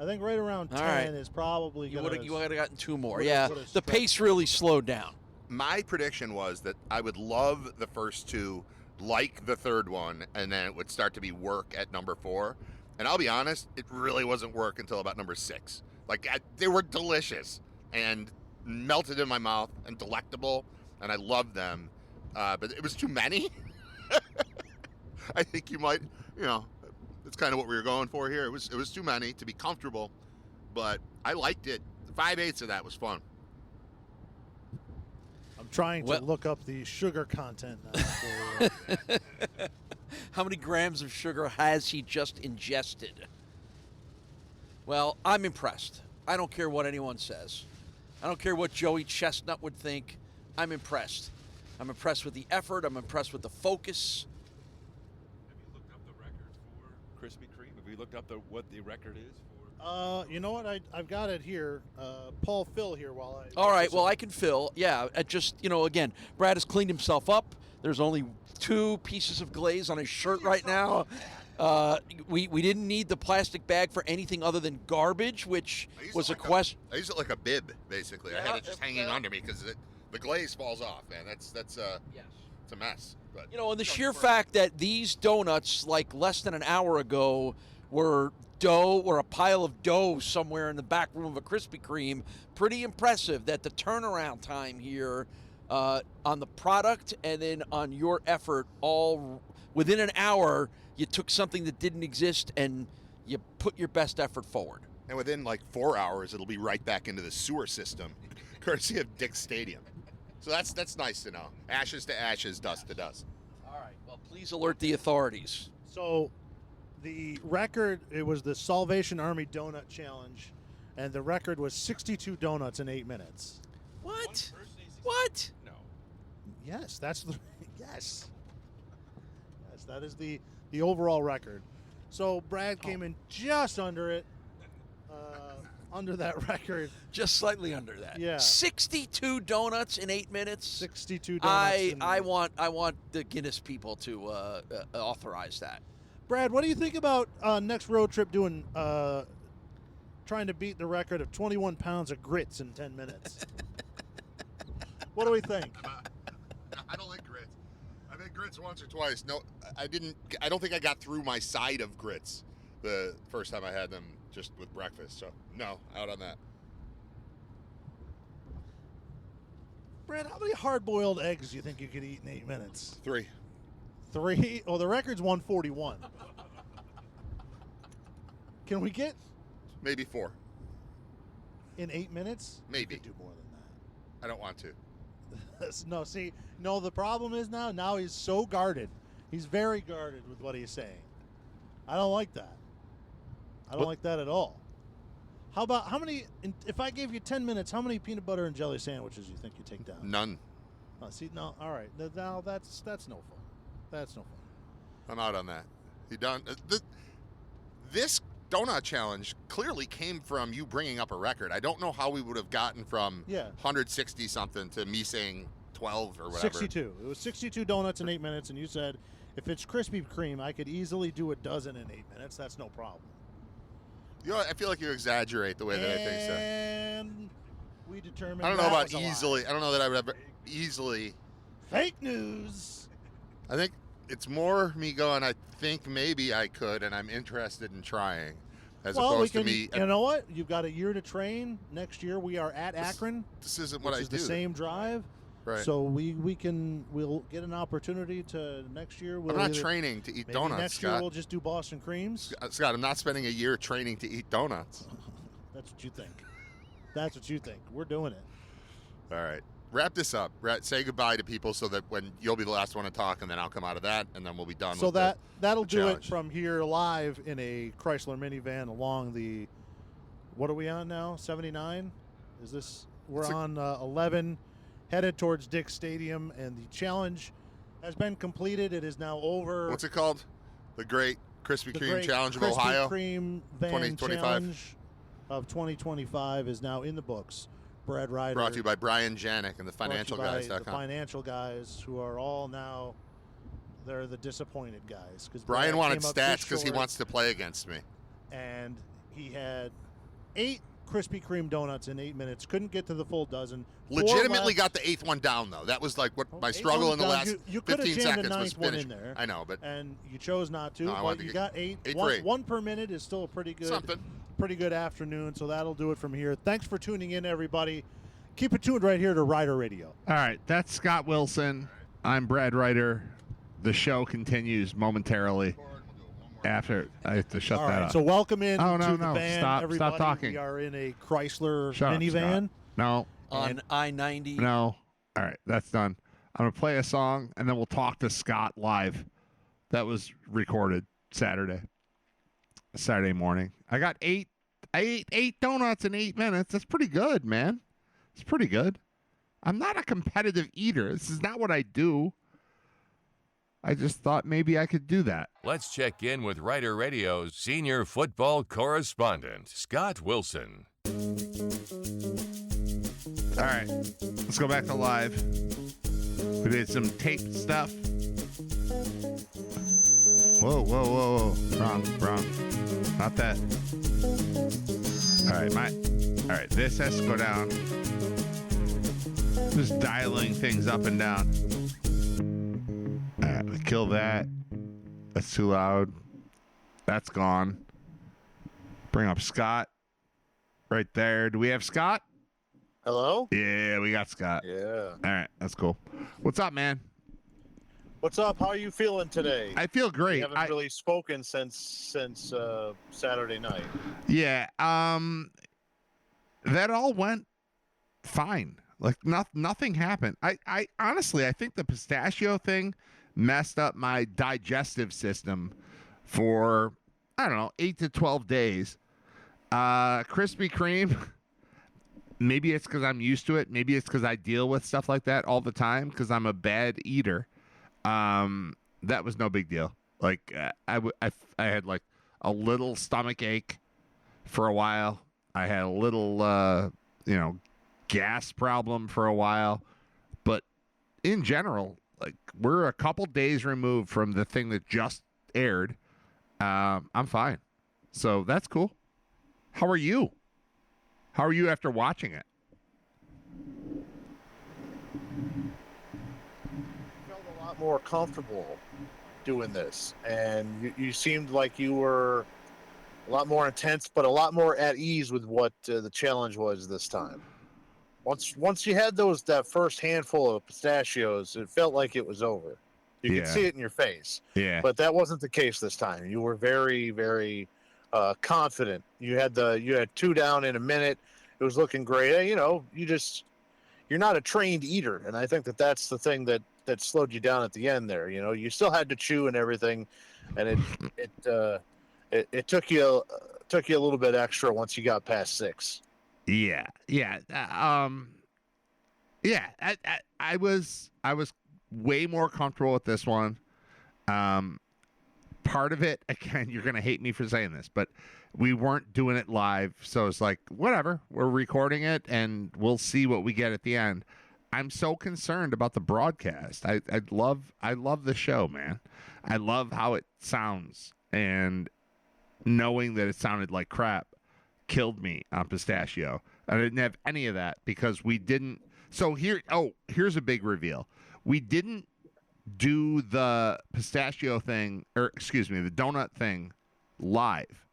I think right around 10 All right. is probably You going would have gotten 2 more. would've- Yeah, would've the stretched. pace really slowed down. My prediction was that I would love the first 2, like the third one, and then it would start to be work at number 4. And I'll be honest, it really wasn't work until about number 6. They were delicious and melted in my mouth and delectable, and I loved them. But it was too many. I think you might, that's kind of what we were going for here. It was too many to be comfortable, but I liked it. 5/8 of that was fun. I'm trying to Well- look up the sugar content now. For, How many grams of sugar has he just ingested? Well, I'm impressed. I don't care what anyone says. I don't care what Joey Chestnut would think. I'm impressed. I'm impressed with the effort. I'm impressed with the focus. Have you looked up the record for Krispy Kreme? Have you looked up what the record is for? you know what? I've got it here. Paul Phil here while I. All right, well, I can fill. Yeah, again, Brad has cleaned himself up. There's only 2 pieces of glaze on his shirt right now. We didn't need the plastic bag for anything other than garbage, which I use was it a like question. I use it like a bib, basically. I Yeah, had it just hanging yeah. under me because the glaze falls off, man. It's a mess. But And the sheer fact that these donuts, like less than an hour ago, were dough or a pile of dough somewhere in the back room of a Krispy Kreme, pretty impressive that the turnaround time here on the product and then on your effort, all within an hour, you took something that didn't exist and you put your best effort forward. and within like 4 hours, it'll be right back into the sewer system, courtesy of Dick's Stadium. So that's nice to know. Ashes to ashes, dust to dust. All right. Well, please alert the authorities. So, the record, it was the Salvation Army Donut Challenge, and the record was 62 donuts in 8 minutes. What? What? No. Yes, that's the yes. Yes, that is the overall record. So Brad came in just under it, under that record, Just slightly under that. Yeah. 62 donuts in 8 minutes. 62 donuts. I want the Guinness people to authorize that. Brad, what do you think about next road trip doing trying to beat the record of 21 pounds of grits in 10 minutes? What do we think? I don't like grits. I've had grits once or twice. No, I don't think I got through my side of grits the first time I had them just with breakfast. So no, out on that. Brad, how many hard-boiled eggs do you think you could eat in 8 minutes? 3. 3? Oh, the record's 141. Can we get Maybe 4. in 8 minutes? Maybe. You could do more than that. I don't want to. No, the problem is now he's so guarded. He's very guarded with what he's saying. I don't like that. I don't like that at all. how many? If I gave you 10 minutes, how many peanut butter and jelly sandwiches you think you take down? None. See, no. All right. Now that's no fun. That's no fun. I'm out on that. You done? This donut challenge clearly came from you bringing up a record. I don't know how we would have gotten from 160 something to me saying 12 or whatever. 62. It was 62 donuts in 8 minutes, and you said if it's Krispy Kreme, I could easily do a dozen in 8 minutes. That's no problem. You know, I feel like you exaggerate the way that I think so. And we determined. I don't know about easily. I don't know that I would ever easily. Fake news. I think it's more me going, I think maybe I could, and I'm interested in trying, as opposed to me. You know what? You've got a year to train. Next year we are at Akron. This isn't what I do. It's the same drive. Right. So we'll get an opportunity to next year. I'm not training to eat donuts, next Scott. year we'll just do Boston Creams. Scott, I'm not spending a year training to eat donuts. That's what you think. That's what you think. We're doing it. All right. Wrap this up. Say goodbye to people so that when you'll be the last one to talk, and then I'll come out of that, and then we'll be done. So with that'll the do challenge. it from here live in a Chrysler minivan along the. What are we on now? 79. Is this? We're on 11. Headed towards Dick's Stadium, and the challenge has been completed. It is now over. What's it called? The Great Krispy Kreme Challenge of Ohio? Krispy Kreme Van 2025 Challenge of 2025 is now in the books. Brad Ryder. Brought to you by Brian Janik and the FinancialGuys.com. The Financial Guys, who are all now, they're the disappointed guys. Brian wanted stats because he wants to play against me. And he had 8 Krispy Kreme donuts in 8 minutes. Couldn't get to the full dozen. Legitimately got the 8th one down, though. That was like what my struggle in the last you 15 seconds was one finished. in there, I know, but and you chose not to. No, I but you got 8. One per minute is still a pretty good afternoon. So that'll do it from here. Thanks for tuning in, everybody. Keep it tuned right here to Ryder Radio. All right, that's Scott Wilson. I'm Brad Ryder. The show continues momentarily. After I have to shut that up. So welcome in to the van, everybody. Stop talking. We are in a Chrysler Shut minivan. Up, no. On I-90. No. All right, that's done. I'm going to play a song, and then we'll talk to Scott live. That was recorded Saturday morning. I ate 8 donuts in 8 minutes. That's pretty good, man. It's pretty good. I'm not a competitive eater. This is not what I do. I just thought maybe I could do that. Let's check in with Ryder Radio's senior football correspondent, Scott Wilson. All right, let's go back to live. We did some taped stuff. Whoa. Wrong. Not that. All right, this has to go down. Just dialing things up and down. All right, kill that. That's too loud. That's gone. Bring up Scott. Right there. Do we have Scott? Hello? Yeah, we got Scott. Yeah. All right, that's cool. What's up, man? What's up? How are you feeling today? I feel great. We haven't really spoken since Saturday night. Yeah. That all went fine. Like nothing happened. I honestly, I think the pistachio thing messed up my digestive system for, I don't know, 8 to 12 days. Krispy Kreme, maybe it's because I'm used to it. Maybe it's because I deal with stuff like that all the time because I'm a bad eater. That was no big deal. Like I had like a little stomach ache for a while. I had a little, gas problem for a while. But in general, like we're a couple days removed from the thing that just aired. I'm fine. So that's cool. How are you? How are you after watching it? I felt a lot more comfortable doing this, and you seemed like you were a lot more intense, but a lot more at ease with what the challenge was this time. Once you had that first handful of pistachios, it felt like it was over. You could see it in your face. Yeah. But that wasn't the case this time. You were very, very confident. You had 2 down in a minute. It was looking great. You're not a trained eater, and I think that's the thing that slowed you down at the end there. You still had to chew and everything, and it took you took you a little bit extra once you got past 6. Yeah. I was way more comfortable with this one. Part of it, again, you're gonna hate me for saying this, but we weren't doing it live, so it's like whatever. We're recording it, and we'll see what we get at the end. I'm so concerned about the broadcast. I love the show, man. I love how it sounds, and knowing that it sounded like crap killed me on Pistachio. I didn't have any of that because we didn't. So here's a big reveal. We didn't do the Pistachio thing, or excuse me, the donut thing live.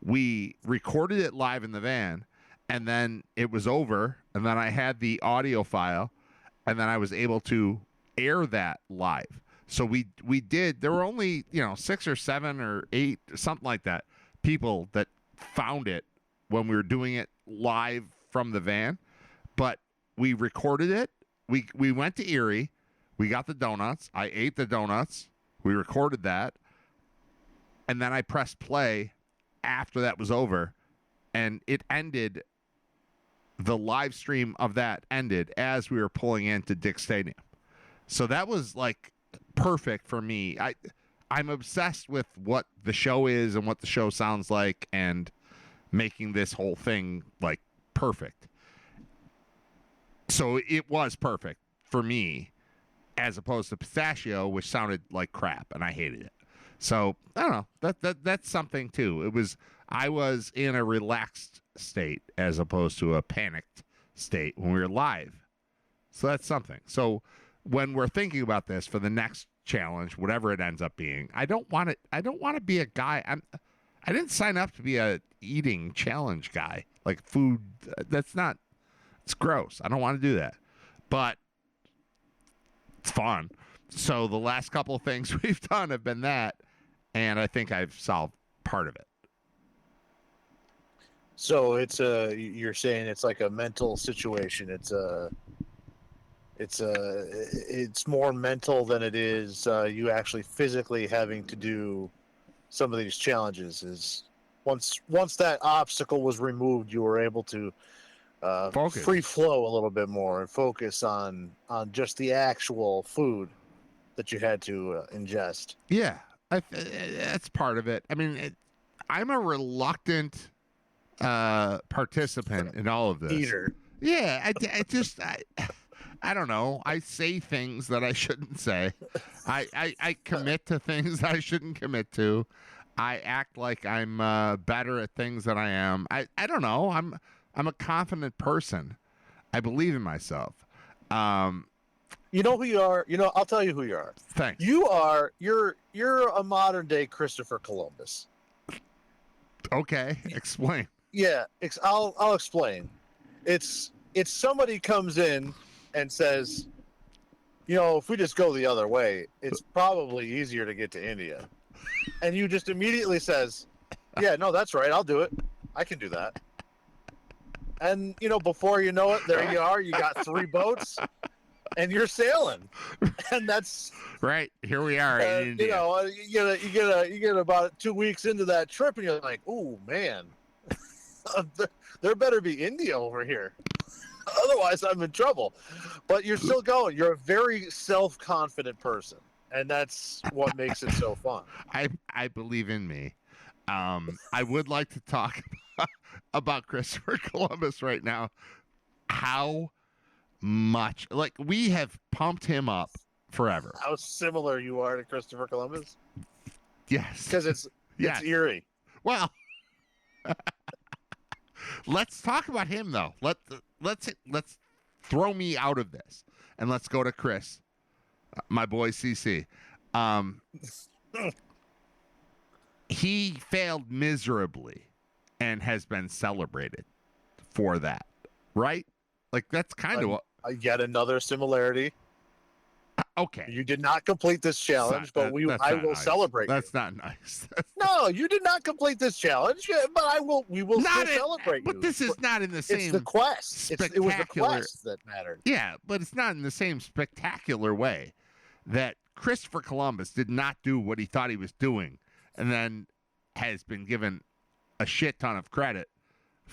We recorded it live in the van, and then it was over, and then I had the audio file, and then I was able to air that live. So we did. There were only 6 or 7 or 8, something like that, people that found it when we were doing it live from the van, but we recorded it. We went to Erie. We got the donuts. I ate the donuts. We recorded that. And then I pressed play after that was over. And it ended, the live stream of that ended as we were pulling into Dick's Stadium. So that was like perfect for me. I'm obsessed with what the show is and what the show sounds like and making this whole thing like perfect. So it was perfect for me, as opposed to Pistachio, which sounded like crap, and I hated it. So I don't know. That's something too. I was in a relaxed state as opposed to a panicked state when we were live. So that's something. So when we're thinking about this for the next challenge, whatever it ends up being, I don't want to be a guy. I didn't sign up to be a eating challenge guy. Like food, it's gross. I don't want to do that. But it's fun. So the last couple of things we've done have been that, and I think I've solved part of it. So you're saying it's like a mental situation. It's more mental than it is you actually physically having to do some of these challenges. Is once that obstacle was removed, you were able to free flow a little bit more and focus on just the actual food that you had to ingest. Yeah, that's part of it. I mean, I'm a reluctant participant in all of this. Eater. Yeah, I don't know. I say things that I shouldn't say. I commit to things I shouldn't commit to. I act like I'm better at things than I am. I don't know. I'm a confident person. I believe in myself. You know who you are. I'll tell you who you are. Thanks. You're a modern day Christopher Columbus. Okay, explain. Yeah, I'll explain. It's somebody comes in and says, if we just go the other way, it's probably easier to get to India. And you just immediately says, yeah, no, that's right. I'll do it. I can do that. And, before you know it, there you are. You got 3 boats and you're sailing. And that's right. Here we are in India. You get about 2 weeks into that trip and you're like, oh, man, there better be India over here. Otherwise, I'm in trouble. But you're still going. You're a very self-confident person. And that's what makes it so fun. I believe in me. I would like to talk about Christopher Columbus right now. How much, like, we have pumped him up forever. How similar you are to Christopher Columbus? Yes. Because it's eerie. Well, let's talk about him though. Let's throw me out of this and let's go to Chris, my boy CC. He failed miserably and has been celebrated for that, right? Like, that's kind of what... Yet another similarity. Okay. You did not complete this challenge, I will celebrate you. That's not nice. No, you did not complete this challenge, but we will still celebrate you. But this is not in the same... It's the quest. It was the quest that mattered. Yeah, but it's not in the same spectacular way that Christopher Columbus did not do what he thought he was doing and then has been given a shit ton of credit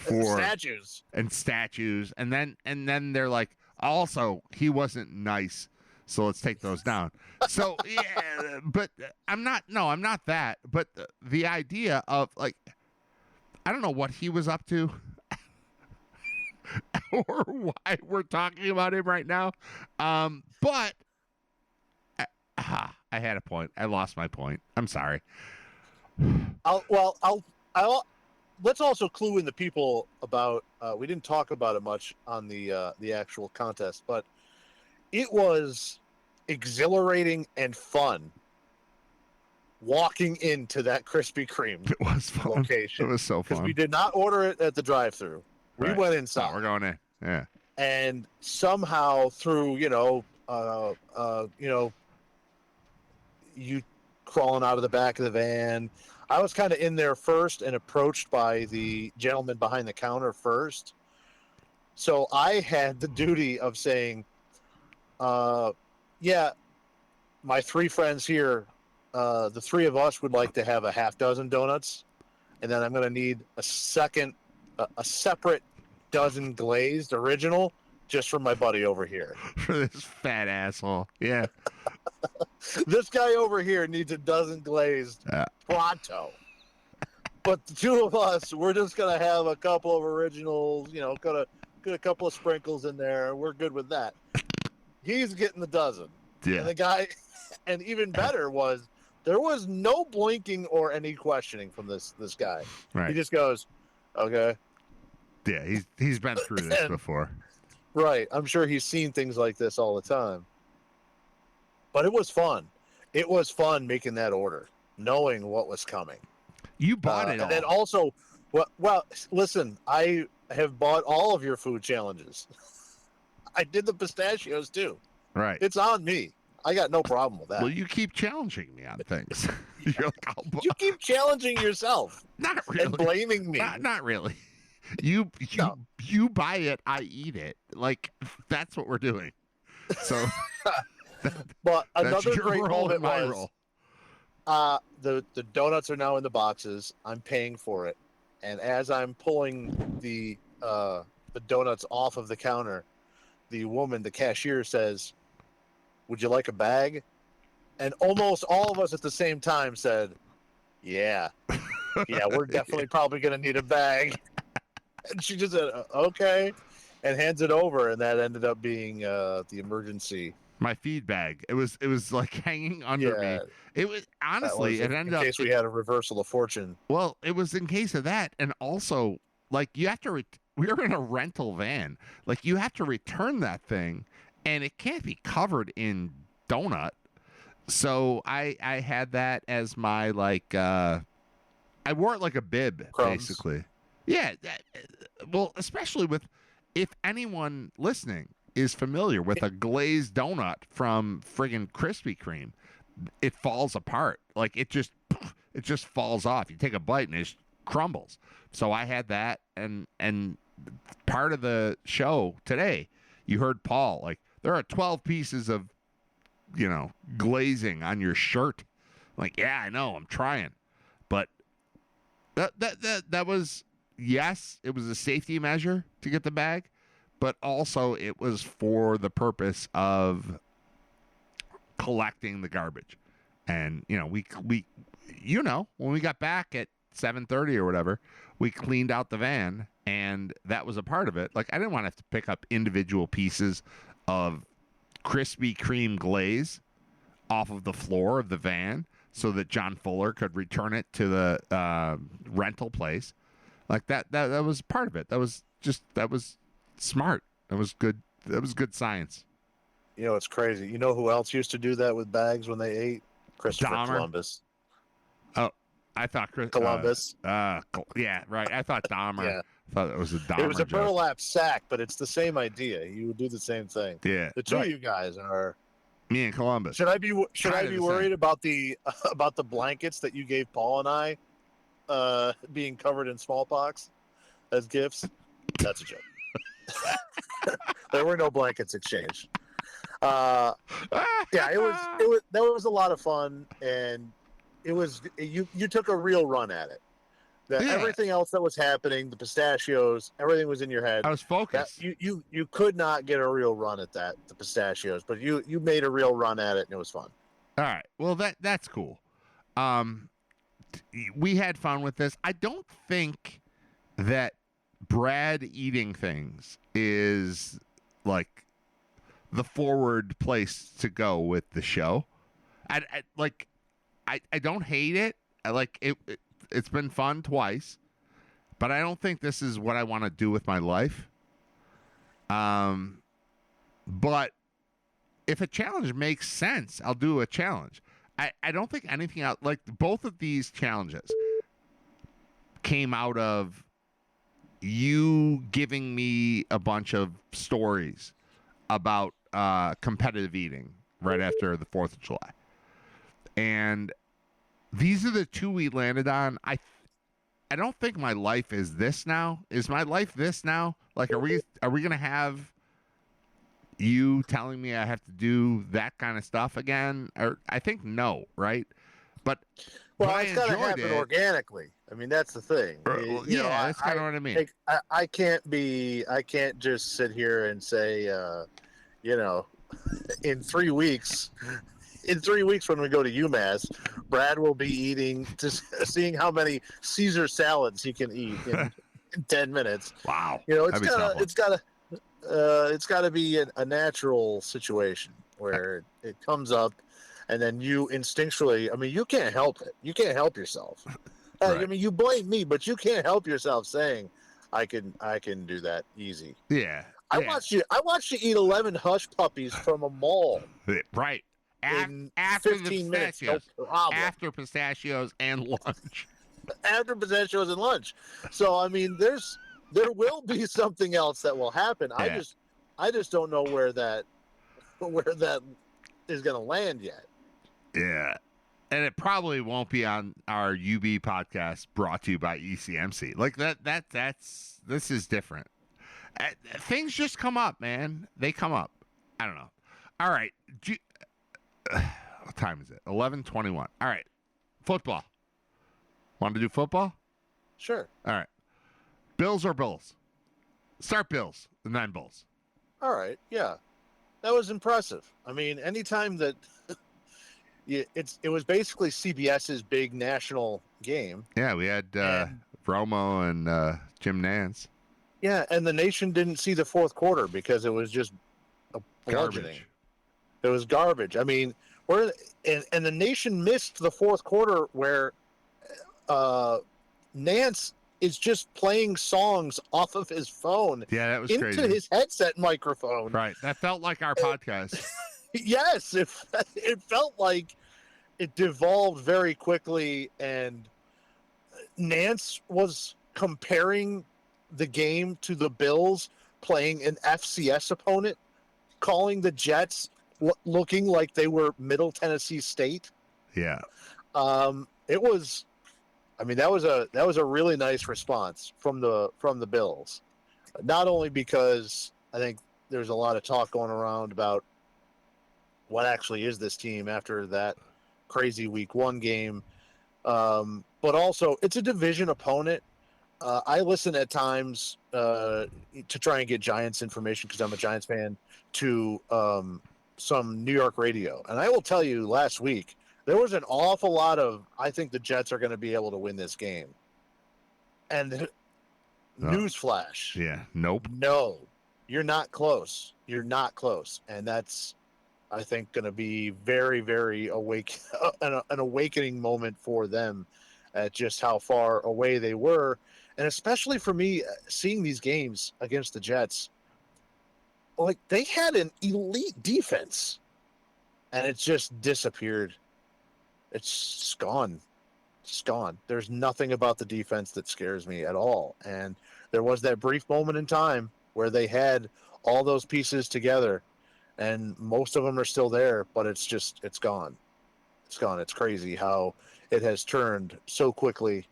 And for statues. and then they're like, also he wasn't nice, so let's take those down. So yeah, but I'm not that, but the idea of like, I don't know what he was up to or why we're talking about him right now, but I had a point. I lost my point. I'm sorry. I'll let's also clue in the people about. We didn't talk about it much on the actual contest, but it was exhilarating and fun walking into that Krispy Kreme. It was fun. Location. It was so fun. Because we did not order it at the drive-through. We Right. went inside. Oh, we're going in. Yeah. And somehow through you crawling out of the back of the van, I was kind of in there first and approached by the gentleman behind the counter first. So I had the duty of saying, yeah, my three friends here, the three of us would like to have a half dozen donuts, and then I'm going to need a separate dozen glazed original just for my buddy over here. For this fat asshole. Yeah. This guy over here needs a dozen glazed pronto. But the two of us, we're just going to have a couple of originals, gonna get a couple of sprinkles in there. We're good with that. He's getting the dozen. Yeah. And the guy, and even better was, there was no blinking or any questioning from this guy. Right. He just goes, okay. Yeah, he's been through this before. Right. I'm sure he's seen things like this all the time. But it was fun. It was fun making that order, knowing what was coming. You bought it all. And then also, well, listen, I have bought all of your food challenges. I did the pistachios too. Right. It's on me. I got no problem with that. Well, you keep challenging me on things. You're like, you keep challenging yourself. Not really. And blaming me. Not really. You buy it, I eat it. Like, that's what we're doing. So, but another your great role moment and my was role. the donuts are now in the boxes. I'm paying for it, and as I'm pulling the donuts off of the counter, the woman, the cashier, says, "Would you like a bag?" And almost all of us at the same time said, "Yeah, we're definitely probably going to need a bag." And she just said, "Okay," and hands it over, and that ended up being the emergency. My feed bag. It was like hanging under me. It was honestly. It ended up in case we had a reversal of fortune. Well, it was in case of that, and also like you have to. We were in a rental van. Like you have to return that thing, and it can't be covered in donut. So I had that as my like. I wore it like a bib, basically. Yeah. Well, especially with if anyone listening is familiar with a glazed donut from friggin' Krispy Kreme, it falls apart. Like it just falls off. You take a bite and it just crumbles. So I had that, and part of the show today, you heard Paul, like, there are 12 pieces of, glazing on your shirt. Like, yeah, I know, I'm trying. But that was, yes, it was a safety measure to get the bag, but also it was for the purpose of collecting the garbage. And, we when we got back at 7:30 or whatever, we cleaned out the van, and that was a part of it. Like, I didn't want to have to pick up individual pieces of Krispy Kreme glaze off of the floor of the van so that John Fuller could return it to the rental place. Like that was part of it. That was smart. That was good. That was good science. It's crazy. You know who else used to do that with bags when they ate? Christopher Dahmer. Columbus. Oh, I thought Columbus. Yeah, right. I thought Dahmer. Yeah. I thought it was a Dahmer. It was a joke. burlap sack, but it's the same idea. You would do the same thing. Yeah. The two of you guys are. Me and Columbus. Should I be Kinda the worried same. about the blankets that you gave Paul and I being covered in smallpox as gifts? That's a joke. There were no blankets exchanged. Yeah, it was that was a lot of fun, and it was you took a real run at it. Everything else that was happening, the pistachios, everything was in your head. I was focused. You could not get a real run at the pistachios, but you made a real run at it, and it was fun. All right. Well, that's cool. We had fun with this. I don't think that Brad eating things is like the forward place to go with the show. I don't hate it. I like it. It's been fun twice, but I don't think this is what I want to do with my life. But if a challenge makes sense, I'll do a challenge. I don't think anything else, like both of these challenges came out of you giving me a bunch of stories about competitive eating right after the 4th of July. And these are the two we landed on. I don't think my life is this now. Is my life this now? Like, are we going to have you telling me I have to do that kind of stuff again? Or I think no, right? But it's got to happen organically. I mean, that's the thing. That's kind of what I mean. I can't just sit here and say, in 3 weeks. In 3 weeks, when we go to UMass, Brad will be seeing how many Caesar salads he can eat in 10 minutes. Wow! It's got to be a natural situation where it comes up, and then you instinctually. I mean, you can't help it. You can't help yourself. Right. I mean, you blame me, but you can't help yourself saying, "I can do that easy." Yeah. I watched you eat 11 hush puppies from a mall. Right. After 15 minutes, no problem. After pistachios and lunch. After pistachios and lunch. So I mean, there will be something else that will happen. Yeah. I just don't know where that is going to land yet. Yeah. And it probably won't be on our UB podcast brought to you by ECMC. Like this is different. Things just come up, man. They come up. I don't know. All right. What time is it? 11:21. All right. Football. Want to do football? Sure. All right. Bills or Bulls? Start Bills, the 9 Bulls. All right. Yeah. That was impressive. I mean, anytime that it was basically CBS's big national game. Yeah, we had Romo and Jim Nantz. Yeah, and the nation didn't see the fourth quarter because it was just a bludgeoning. Garbage. It was garbage. I mean, and the nation missed the fourth quarter where Nance is just playing songs off of his phone. Yeah, that was into crazy. His headset microphone. Right. That felt like our podcast. Yes, it felt like it devolved very quickly, and Nance was comparing the game to the Bills playing an FCS opponent, calling the Jets looking like they were Middle Tennessee State. Yeah. It was, I mean, that was a really nice response from the Bills. Not only because I think there's a lot of talk going around about what actually is this team after that crazy week 1 game, but also it's a division opponent. I listen at times to try and get Giants information because I'm a Giants fan to some New York radio. And I will tell you, last week, there was an awful lot of, I think the Jets are going to be able to win this game. And newsflash. Yeah. Nope. No, you're not close. You're not close. And that's, I think, going to be very, very an awakening moment for them at just how far away they were. And especially for me, seeing these games against the Jets, like, they had an elite defense, and it's just disappeared. It's gone. It's gone. There's nothing about the defense that scares me at all. And there was that brief moment in time where they had all those pieces together, and most of them are still there, but it's gone. It's gone. It's crazy how it has turned so quickly.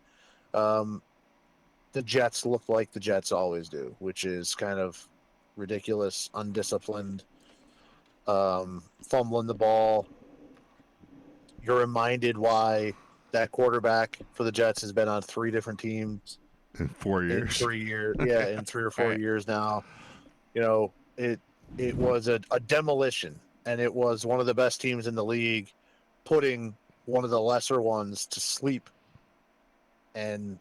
The Jets look like the Jets always do, which is kind of ridiculous, undisciplined, fumbling the ball. You're reminded why that quarterback for the Jets has been on 3 different teams in 4 years. In 3 years, yeah, in 3 or 4 Right. years now. You know, it was a demolition, and it was one of the best teams in the league, putting one of the lesser ones to sleep. And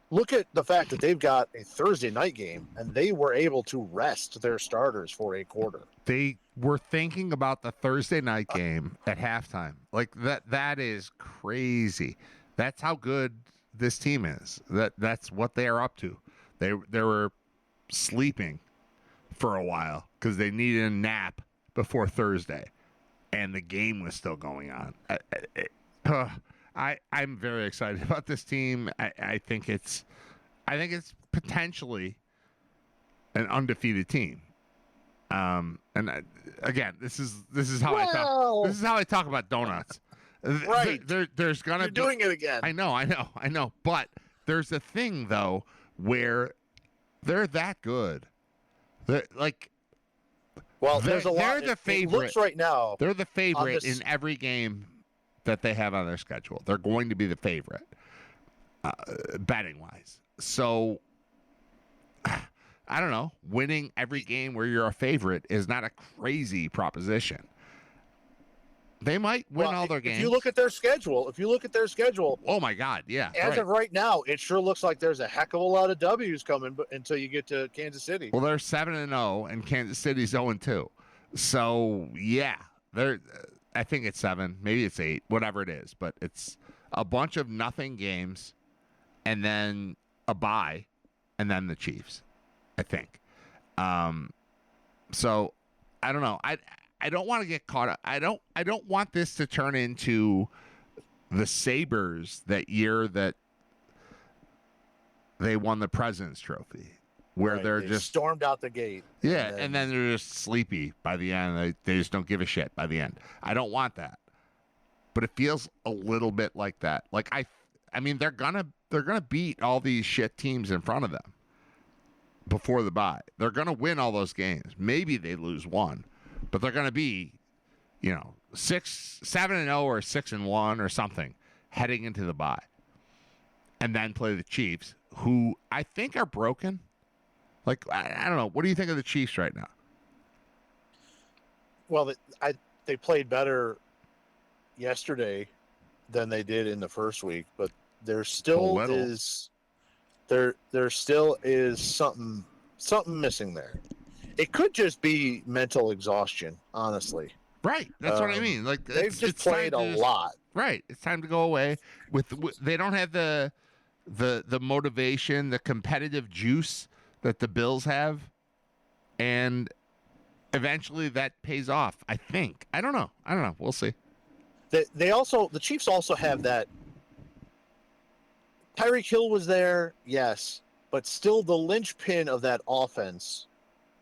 look at the fact that they've got a Thursday night game, and they were able to rest their starters for a quarter. They were thinking about the Thursday night game at halftime. Like that is crazy. That's how good this team is. That's what they are up to. They were sleeping for a while because they needed a nap before Thursday, and the game was still going on. I'm very excited about this team. I think it's potentially an undefeated team. Again, this is how I talk about donuts. Right. There's gonna You're be, doing it again. I know. But there's a thing though where they're that good. They're like. Well, there's a lot. They're the favorite. It looks right now. They're the favorite in every game that they have on their schedule. They're going to be the favorite, betting wise. So, I don't know. Winning every game where you're a favorite is not a crazy proposition. They might win all their games. If you look at their schedule, oh my God, yeah. As of right now, it sure looks like there's a heck of a lot of W's coming, until you get to Kansas City. Well, they're 7-0, and Kansas City's 0-2. So yeah, I think it's 7, maybe it's 8, whatever it is. But it's a bunch of nothing games, and then a bye, and then the Chiefs, I think. So I don't know. I don't want to get caught up. I don't want this to turn into the Sabres that year that they won the President's Trophy, where they just stormed out the gate. Yeah, and then they're just sleepy by the end. They just don't give a shit by the end. I don't want that. But it feels a little bit like that. Like I mean they're gonna beat all these shit teams in front of them before the bye. They're gonna win all those games. Maybe they lose one. But they're going to be, 7-0 or 6-1 or something heading into the bye, and then play the Chiefs, who I think are broken. Like I don't know. What do you think of the Chiefs right now? Well, they played better yesterday than they did in the first week, but there still is something missing there. It could just be mental exhaustion, honestly. Right. That's what I mean. Like they've just played a lot. Right. It's time to go away. They don't have the motivation, the competitive juice that the Bills have, and eventually that pays off. I think. I don't know. We'll see. The Chiefs also have that. Tyreek Hill was there, yes, but still the linchpin of that offense.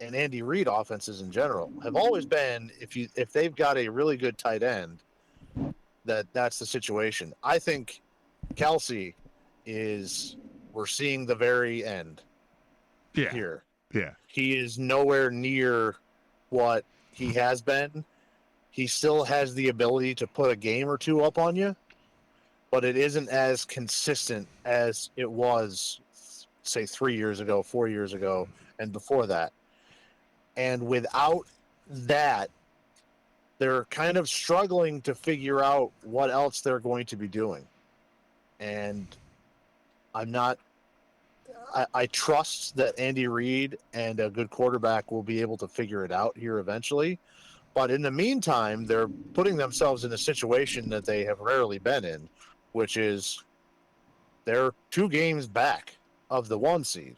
And Andy Reid offenses in general have always been if they've got a really good tight end, that's the situation. I think Kelsey we're seeing the very end here. Yeah. He is nowhere near what he has been. He still has the ability to put a game or two up on you, but it isn't as consistent as it was, say, 3 years ago, 4 years ago, and before that. And without that, they're kind of struggling to figure out what else they're going to be doing. And I trust that Andy Reid and a good quarterback will be able to figure it out here eventually. But in the meantime, they're putting themselves in a situation that they have rarely been in, which is they're 2 games back of the 1 seed.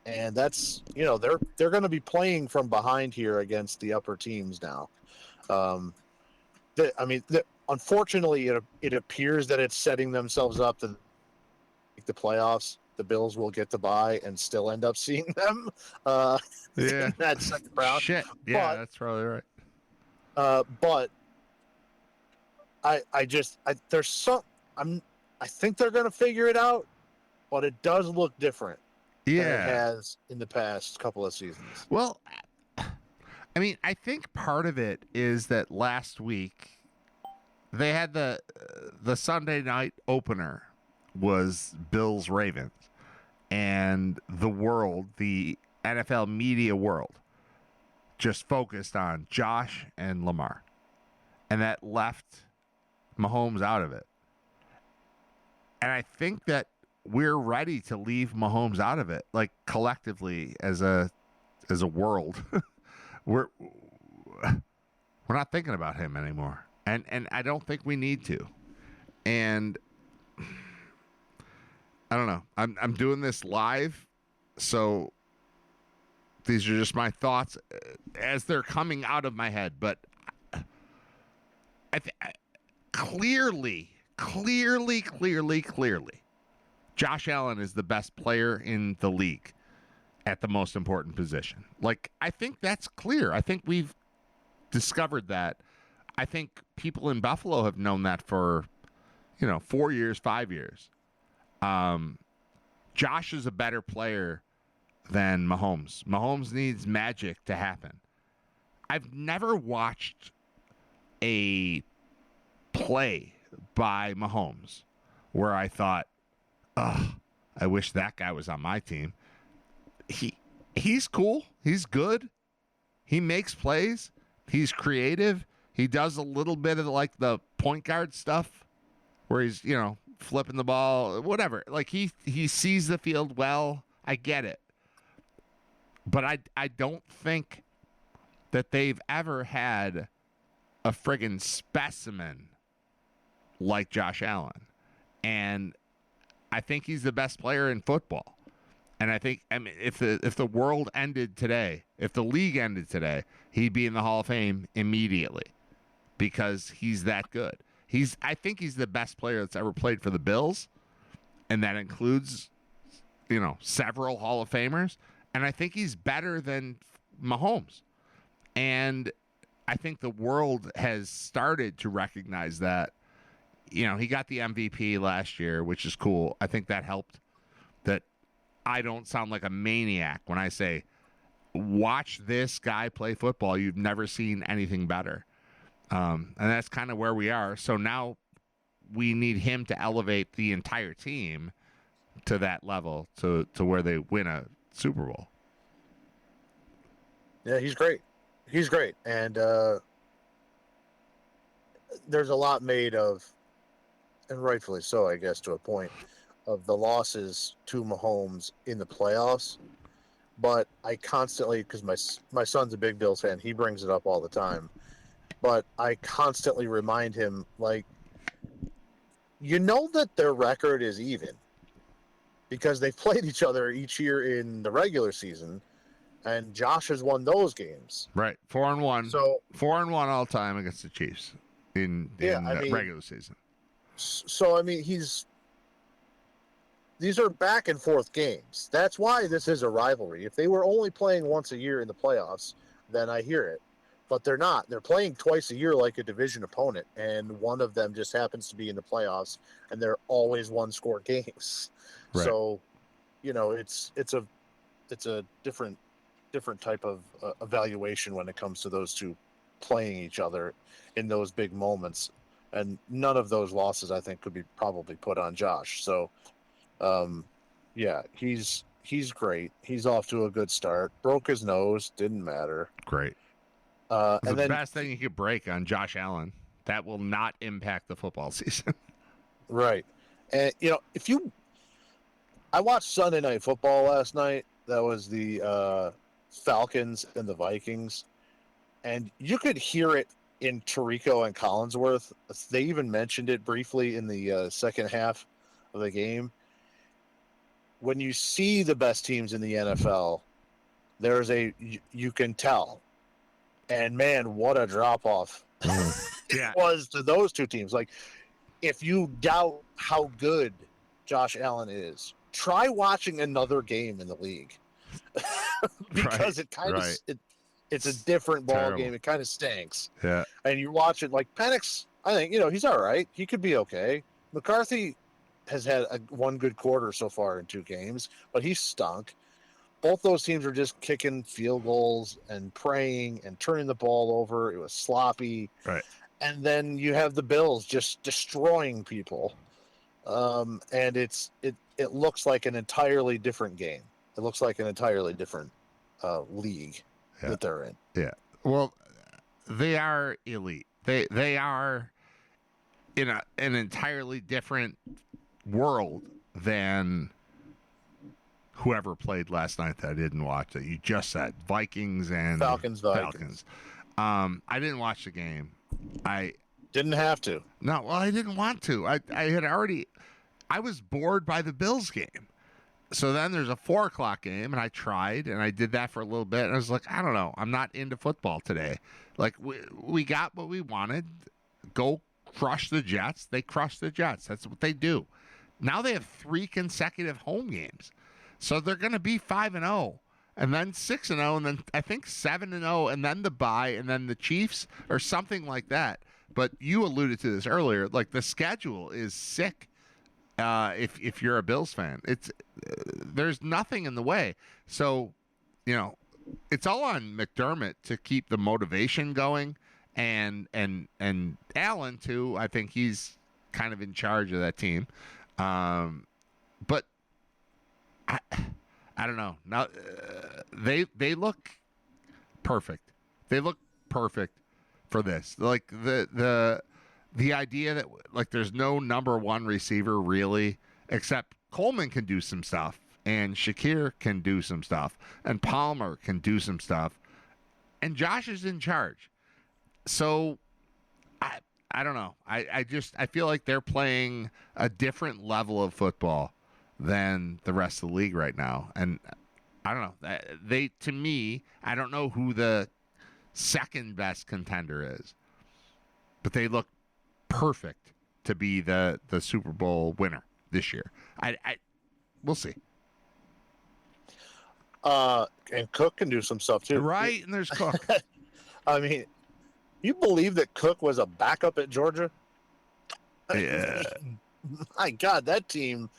And that's, they're going to be playing from behind here against the upper teams now. Unfortunately, it appears that it's setting themselves up to make the playoffs. The Bills will get the bye and still end up seeing them in that second round. Shit. Yeah, that's probably right. But I think they're going to figure it out, but it does look different. Than it has in the past couple of seasons. Well, I mean, I think part of it is that last week they had the Sunday night opener was Bills Ravens, and the NFL media world just focused on Josh and Lamar, and that left Mahomes out of it. And I think that we're ready to leave Mahomes out of it, like collectively as a world. we're not thinking about him anymore, and I don't think we need to. And I don't know. I'm doing this live, so these are just my thoughts as they're coming out of my head. But clearly, Josh Allen is the best player in the league at the most important position. Like, I think that's clear. I think we've discovered that. I think people in Buffalo have known that for, 4 years, 5 years. Josh is a better player than Mahomes. Mahomes needs magic to happen. I've never watched a play by Mahomes where I thought, I wish that guy was on my team. He's cool. He's good. He makes plays. He's creative. He does a little bit of like the point guard stuff where he's, flipping the ball, whatever. Like he sees the field well. I get it. But I don't think that they've ever had a friggin' specimen like Josh Allen. And I think he's the best player in football. And I think, if the world ended today, if the league ended today, he'd be in the Hall of Fame immediately because he's that good. I think he's the best player that's ever played for the Bills, and that includes, several Hall of Famers. And I think he's better than Mahomes. And I think the world has started to recognize that. He got the MVP last year, which is cool. I think that helped. That I don't sound like a maniac when I say, watch this guy play football. You've never seen anything better. And that's kind of where we are. So now we need him to elevate the entire team to that level to where they win a Super Bowl. Yeah, he's great. He's great. And there's a lot made of, and rightfully so, I guess, to a point, of the losses to Mahomes in the playoffs. But I constantly, because my son's a big Bills fan, he brings it up all the time. But I constantly remind him, like, that their record is even because they've played each other each year in the regular season, and Josh has won those games. Right, 4-1. So 4-1 all time against the Chiefs in regular season. So these are back and forth games. That's why this is a rivalry. If they were only playing once a year in the playoffs, then I hear it. But they're not. They're playing twice a year like a division opponent, and one of them just happens to be in the playoffs, and they're always one-score games. Right. So, it's a different type of evaluation when it comes to those two playing each other in those big moments, and none of those losses I think could be probably put on Josh. So, he's great. He's off to a good start. Broke his nose, didn't matter. Great. And the best thing you could break on Josh Allen. That will not impact the football season. Right. And, I watched Sunday Night Football last night. That was the Falcons and the Vikings. And you could hear it in Tirico and Collinsworth. They even mentioned it briefly in the second half of the game. When you see the best teams in the NFL, you can tell. And man, what a drop off it was to those two teams. Like, if you doubt how good Josh Allen is, try watching another game in the league because it kind of it's a different ball game. It kind of stinks. Yeah, and you watch it like Penix. I think he's all right. He could be okay. McCarthy has had one good quarter so far in 2 games, but he stunk. Both those teams were just kicking field goals and praying and turning the ball over. It was sloppy. Right. and then you have the Bills just destroying people, and it looks like an entirely different game. It looks like an entirely different league that they're in. Yeah. Well, they are elite. They are in an entirely different world than whoever played last night that I didn't watch that you just said. Vikings and Falcons. I didn't watch the game. I didn't have to. No, well, I didn't want to. I was bored by the Bills game. So then there's a 4:00 game, and I tried, and I did that for a little bit, and I was like, I don't know. I'm not into football today. Like, we got what we wanted. Go crush the Jets. They crush the Jets. That's what they do. Now they have 3 consecutive home games. So they're going to be 5-0, and then 6-0, and then I think 7-0, and then the bye, and then the Chiefs or something like that. But you alluded to this earlier. Like, the schedule is sick. If you're a Bills fan, there's nothing in the way. So, it's all on McDermott to keep the motivation going, and Allen too. I think he's kind of in charge of that team. But I don't know. Now they look perfect. They look perfect for this. Like the idea that like there's no number one receiver really, except Coleman can do some stuff, and Shakir can do some stuff, and Palmer can do some stuff, and Josh is in charge. So I don't know. I feel like they're playing a different level of football than the rest of the league right now. And I don't know. To me, I don't know who the second best contender is, but they look perfect to be the Super Bowl winner this year. We'll see. And Cook can do some stuff too. Right, and there's Cook. I mean, you believe that Cook was a backup at Georgia? Yeah. My God, that team,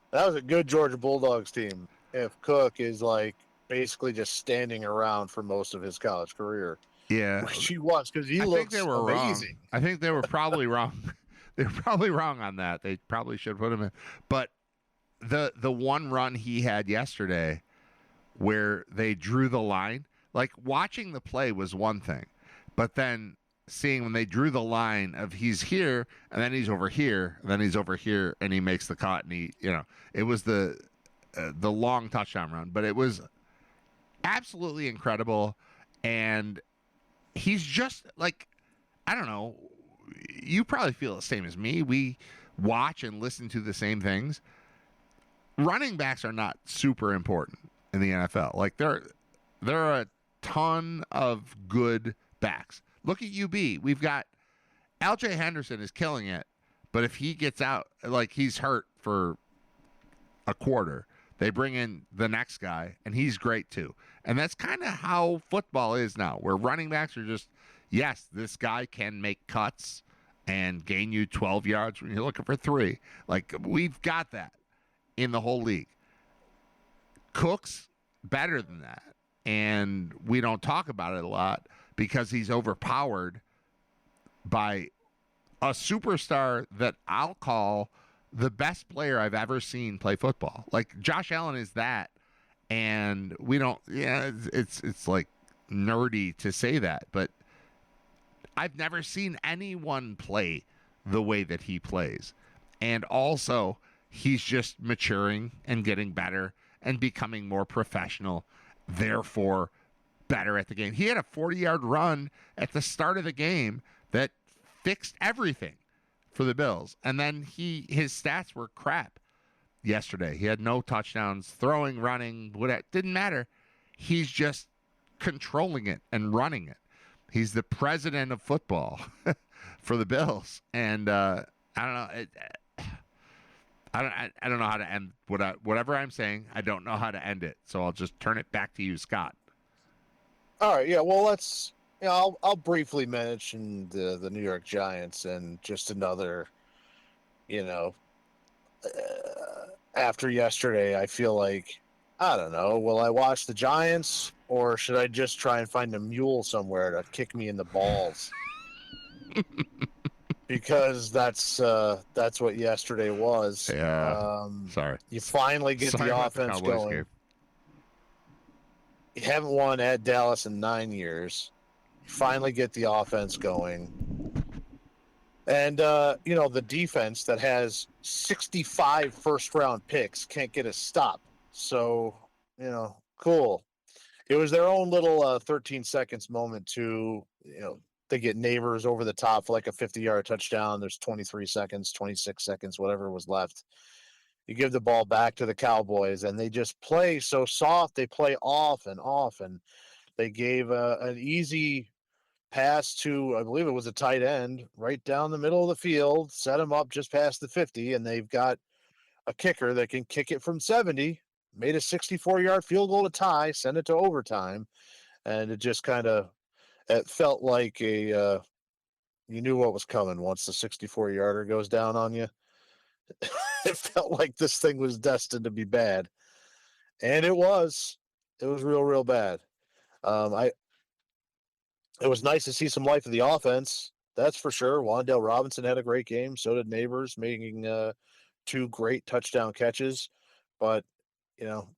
that was a good Georgia Bulldogs team. If Cook is like basically just standing around for most of his college career. Yeah. Which he was, because he looks amazing. Wrong. I think they were probably wrong. They were probably wrong on that. They probably should put him in. But the one run he had yesterday where they drew the line, like watching the play was one thing. But then seeing when they drew the line of he's here and then he's over here and then he's over here and he makes the cut and it was the long touchdown run, but it was absolutely incredible. And he's just like, I don't know, you probably feel the same as me. We watch and listen to the same things. Running backs are not super important in the NFL. Like there are a ton of good backs. Look at UB. We've got LJ Henderson is killing it, but if he gets out, like he's hurt for a quarter, they bring in the next guy, and he's great too. And that's kind of how football is now, where running backs are just, yes, this guy can make cuts and gain you 12 yards when you're looking for 3. Like, we've got that in the whole league. Cook's better than that, and we don't talk about it a lot because he's overpowered by a superstar that I'll call the best player I've ever seen play football. Like, Josh Allen is that, and we don't, it's like nerdy to say that, but I've never seen anyone play the way that he plays. And also, he's just maturing and getting better and becoming more professional, therefore better at the game. He had a 40-yard run at the start of the game that fixed everything for the Bills. And then his stats were crap yesterday. He had no touchdowns, throwing, running, whatever. Didn't matter. He's just controlling it and running it. He's the president of football for the Bills. And I don't know. I don't know how to end whatever I'm saying. I don't know how to end it. So I'll just turn it back to you, Scott. All right. Yeah. Well, let's. I'll briefly mention the New York Giants and just another. After yesterday, I feel like I don't know. Will I watch the Giants or should I just try and find a mule somewhere to kick me in the balls? because that's what yesterday was. Yeah. Sorry. You finally get Sorry the about offense Cowboys going. game. You haven't won at Dallas in 9 years. You finally get the offense going. And, the defense that has 65 first-round picks can't get a stop. So, cool. It was their own little 13 seconds moment to, they get Neighbors over the top for like a 50-yard touchdown. There's 23 seconds, 26 seconds, whatever was left. You give the ball back to the Cowboys, and they just play so soft. They play off and off, and they gave an easy pass to, I believe it was a tight end, right down the middle of the field, set him up just past the 50, and they've got a kicker that can kick it from 70, made a 64-yard field goal to tie, send it to overtime, and it just it felt like you knew what was coming once the 64-yarder goes down on you. It felt like this thing was destined to be bad, and it was. It was real bad. It was nice to see some life of the offense. That's for sure. Wan'Dale Robinson had a great game. So did Neighbors, making 2 great touchdown catches. But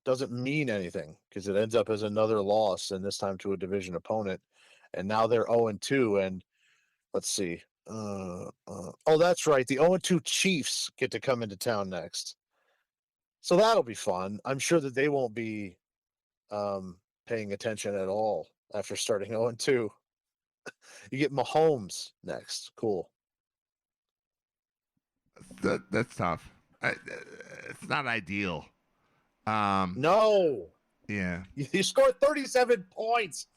doesn't mean anything because it ends up as another loss, and this time to a division opponent. And now they're 0-2. And let's see. That's right. The 0-2 Chiefs get to come into town next. So that'll be fun. I'm sure that they won't be paying attention at all after starting 0-2. You get Mahomes next. Cool. That's tough. It's not ideal. No. Yeah. You scored 37 points.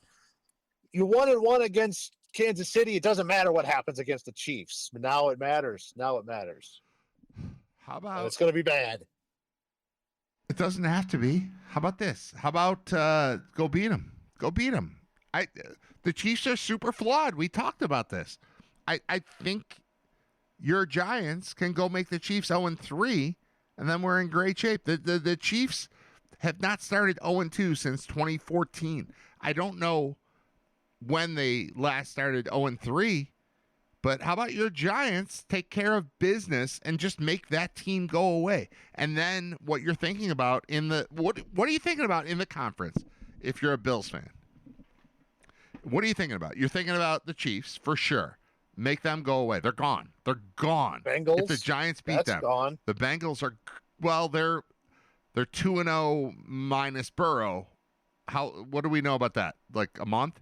You 1-1 against Kansas City. It doesn't matter what happens against the Chiefs. But now it matters. How about? And it's going to be bad. It doesn't have to be. How about this? How about go beat them? Go beat them. The Chiefs are super flawed. We talked about this. I think your Giants can go make the Chiefs 0-3, and then we're in great shape. The Chiefs have not started 0-2 since 2014. I don't know when they last started 0-3, but how about your Giants take care of business and just make that team go away? And then what you're thinking about what are you thinking about in the conference if you're a Bills fan? What are you thinking about? You're thinking about the Chiefs for sure. Make them go away. They're gone. Bengals. If the Giants beat them, gone. The Bengals are they're 2-0 minus Burrow. What do we know about that? Like a month?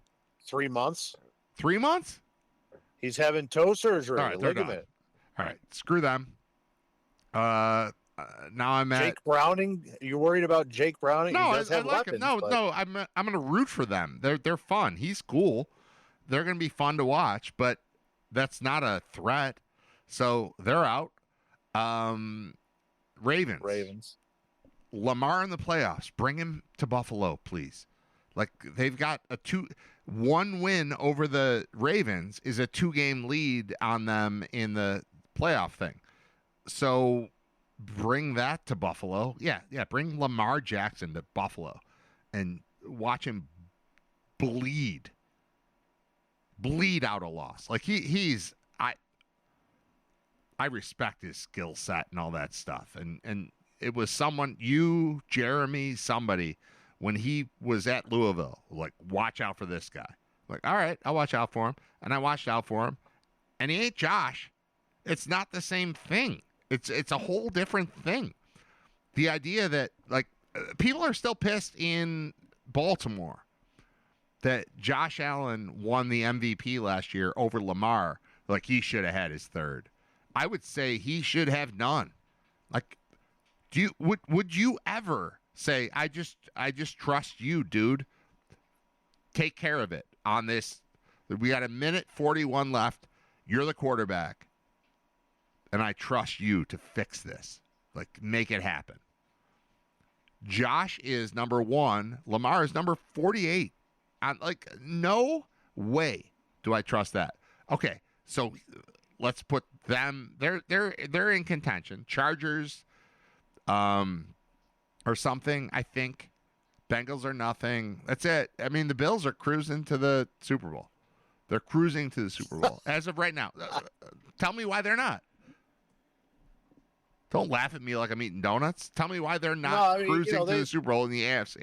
3 months. 3 months? He's having toe surgery. All right, they're ligament. All right, screw them. Now I'm at Jake Browning. You worried about Jake Browning? No, he does have like weapons, him. No, I'm going to root for them. They're fun. He's cool. They're going to be fun to watch, but that's not a threat. So they're out. Ravens. Lamar in the playoffs. Bring him to Buffalo, please. Like they've got 1 win over the Ravens is a 2-game lead on them in the playoff thing. So bring that to Buffalo. Yeah. Bring Lamar Jackson to Buffalo and watch him bleed out a loss. Like I respect his skill set and all that stuff. And it was someone, you, Jeremy, somebody, when he was at Louisville, like, watch out for this guy. Like, all right, I'll watch out for him. And I watched out for him. And he ain't Josh. It's not the same thing. It's a whole different thing. The idea that, like, people are still pissed in Baltimore that Josh Allen won the MVP last year over Lamar. Like, he should have had his third. I would say he should have none. Like, would you ever say, I just trust you, dude? Take care of it on this. We got 1:41 left. You're the quarterback. And I trust you to fix this. Like, make it happen. Josh is number 1. Lamar is number 48. I'm like, no way do I trust that. Okay, so let's put them. They're in contention. Chargers, or something. I think Bengals are nothing. That's it. I mean, the Bills are cruising to the Super Bowl. They're cruising to the Super Bowl as of right now. Tell me why they're not. Don't laugh at me like I'm eating donuts. Tell me why they're not cruising to the Super Bowl in the AFC.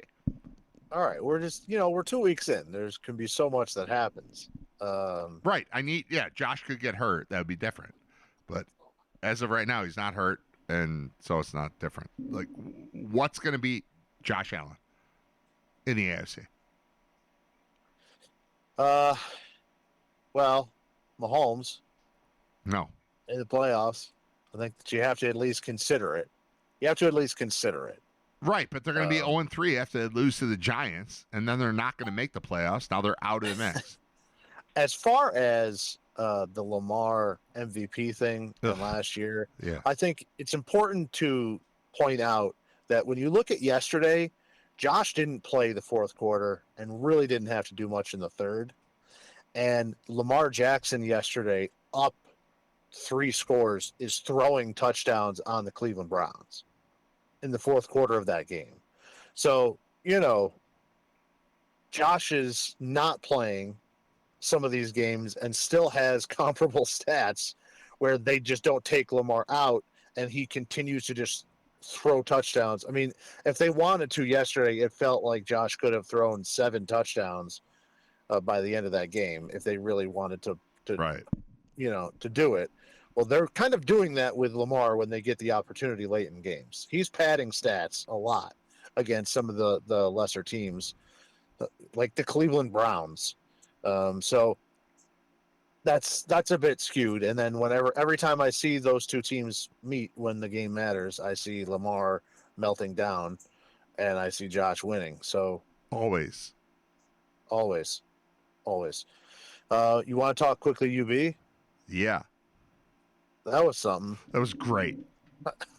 All right, we're just, we're 2 weeks in. There's can be so much that happens. Right. Josh could get hurt. That would be different. But as of right now, he's not hurt, and so it's not different. Like, what's going to beat Josh Allen in the AFC? Well, Mahomes. No. In the playoffs. I think that you have to at least consider it. Right, but they're going to be 0-3 after they lose to the Giants, and then they're not going to make the playoffs. Now they're out of the mix. As far as the Lamar MVP thing from last year, I think it's important to point out that when you look at yesterday, Josh didn't play the fourth quarter and really didn't have to do much in the third. And Lamar Jackson yesterday, up 3 scores, is throwing touchdowns on the Cleveland Browns in the fourth quarter of that game. So, Josh is not playing some of these games and still has comparable stats where they just don't take Lamar out and he continues to just throw touchdowns. I mean, if they wanted to yesterday, it felt like Josh could have thrown 7 touchdowns by the end of that game if they really wanted to do it. Well, they're kind of doing that with Lamar when they get the opportunity late in games. He's padding stats a lot against some of the lesser teams, like the Cleveland Browns. So that's a bit skewed. And then every time I see those two teams meet when the game matters, I see Lamar melting down, and I see Josh winning. So always. You want to talk quickly, UB? Yeah. That was something. That was great.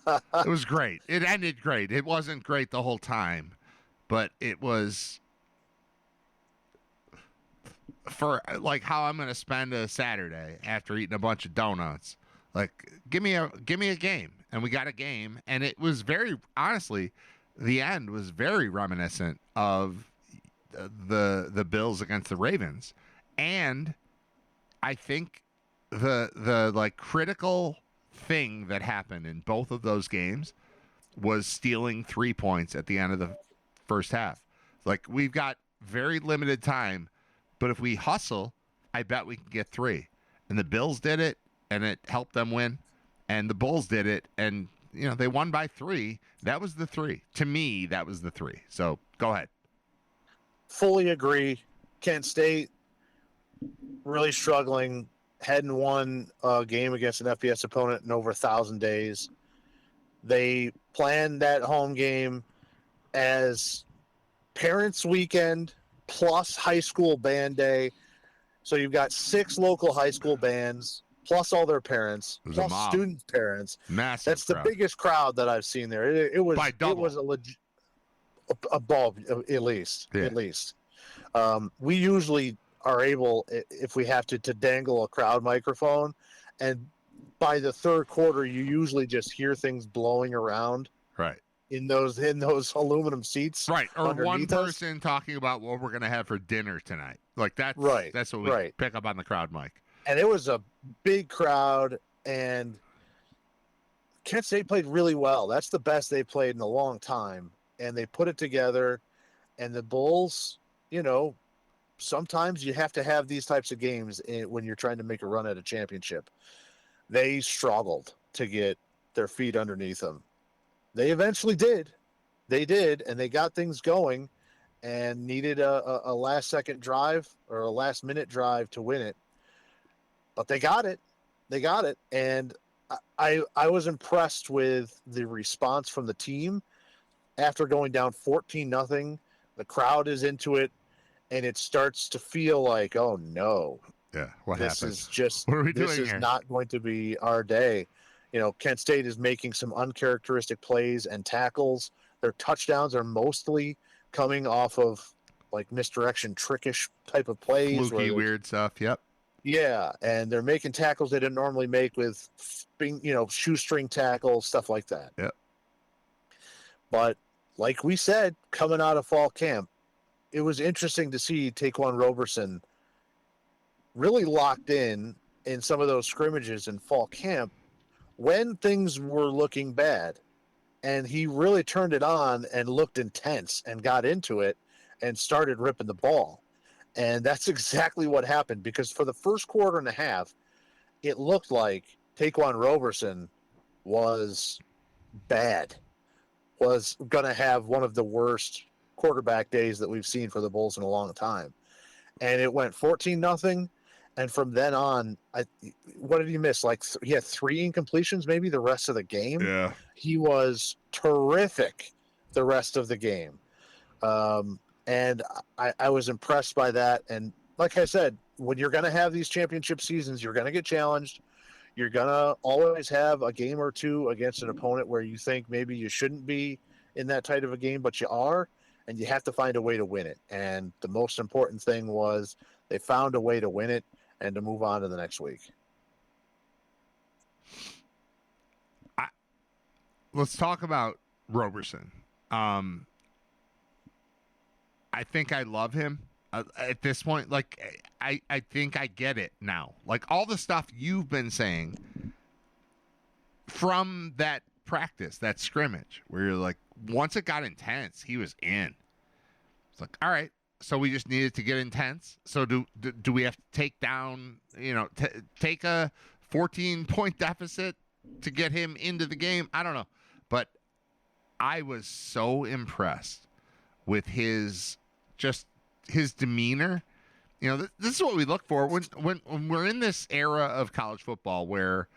It was great. It ended great. It wasn't great the whole time, but it was for like how I'm going to spend a Saturday after eating a bunch of donuts. Like, give me a game, and we got a game, and it was very honestly, the end was very reminiscent of the Bills against the Ravens, and I think the like critical thing that happened in both of those games was stealing 3 points at the end of the first half. Like, we've got very limited time, but if we hustle, I bet we can get 3. And the Bills did it, and it helped them win. And the Bulls did it, and they won by 3. That was the 3. To me, that was the 3. So go ahead. Fully agree. Kent State really struggling. Hadn't won a game against an FBS opponent in over 1,000 days. They planned that home game as Parents Weekend plus high school band day. So you've got 6 local high school bands plus all their parents plus student parents. Massive. That's crowd. The biggest crowd that I've seen there. It was by double. It was a bulb at least. Yeah. At least. We usually are able, if we have to dangle a crowd microphone, and by the third quarter you usually just hear things blowing around right in those aluminum seats, right, or one us. person talking about what we're gonna have for dinner tonight. Like that's right. That's what we pick up on the crowd mic. And it was a big crowd, and Kent State played really well. That's the best they played in a long time, and they put it together. And the Bulls, sometimes you have to have these types of games when you're trying to make a run at a championship. They struggled to get their feet underneath them. They eventually did. They did, and they got things going and needed a last-second drive or a last-minute drive to win it. But they got it. And I was impressed with the response from the team after going down 14-0. The crowd is into it. And it starts to feel like, oh no, what this happens? is just what are we this doing is here? not going to be our day. Kent State is making some uncharacteristic plays and tackles. Their touchdowns are mostly coming off of like misdirection, trickish type of plays, fluky, weird stuff. Yep. Yeah, and they're making tackles they didn't normally make with, shoestring tackles, stuff like that. Yep. But like we said, coming out of fall camp, it was interesting to see Taquan Roberson really locked in some of those scrimmages in fall camp when things were looking bad. And he really turned it on and looked intense and got into it and started ripping the ball. And that's exactly what happened, because for the first quarter and a half, it looked like Taquan Roberson was bad, was going to have one of the worst quarterback days that we've seen for the Bulls in a long time. And it went 14-0. And from then on, what did he miss? Like he had 3 incompletions, maybe the rest of the game. Yeah. He was terrific the rest of the game. And I was impressed by that. And like I said, when you're going to have these championship seasons, you're going to get challenged. You're going to always have a game or two against an opponent where you think maybe you shouldn't be in that tight of a game, but you are, and you have to find a way to win it. And the most important thing was they found a way to win it and to move on to the next week. Let's talk about Roberson. I think I love him at this point. Like, I think I get it now. Like, all the stuff you've been saying from that practice, that scrimmage, where you're like, once it got intense, he was in. It's like, all right, so we just needed to get intense. So do we have to take down, take a 14-point deficit to get him into the game? I don't know. But I was so impressed with his demeanor. This is what we look for when we're in this era of college football where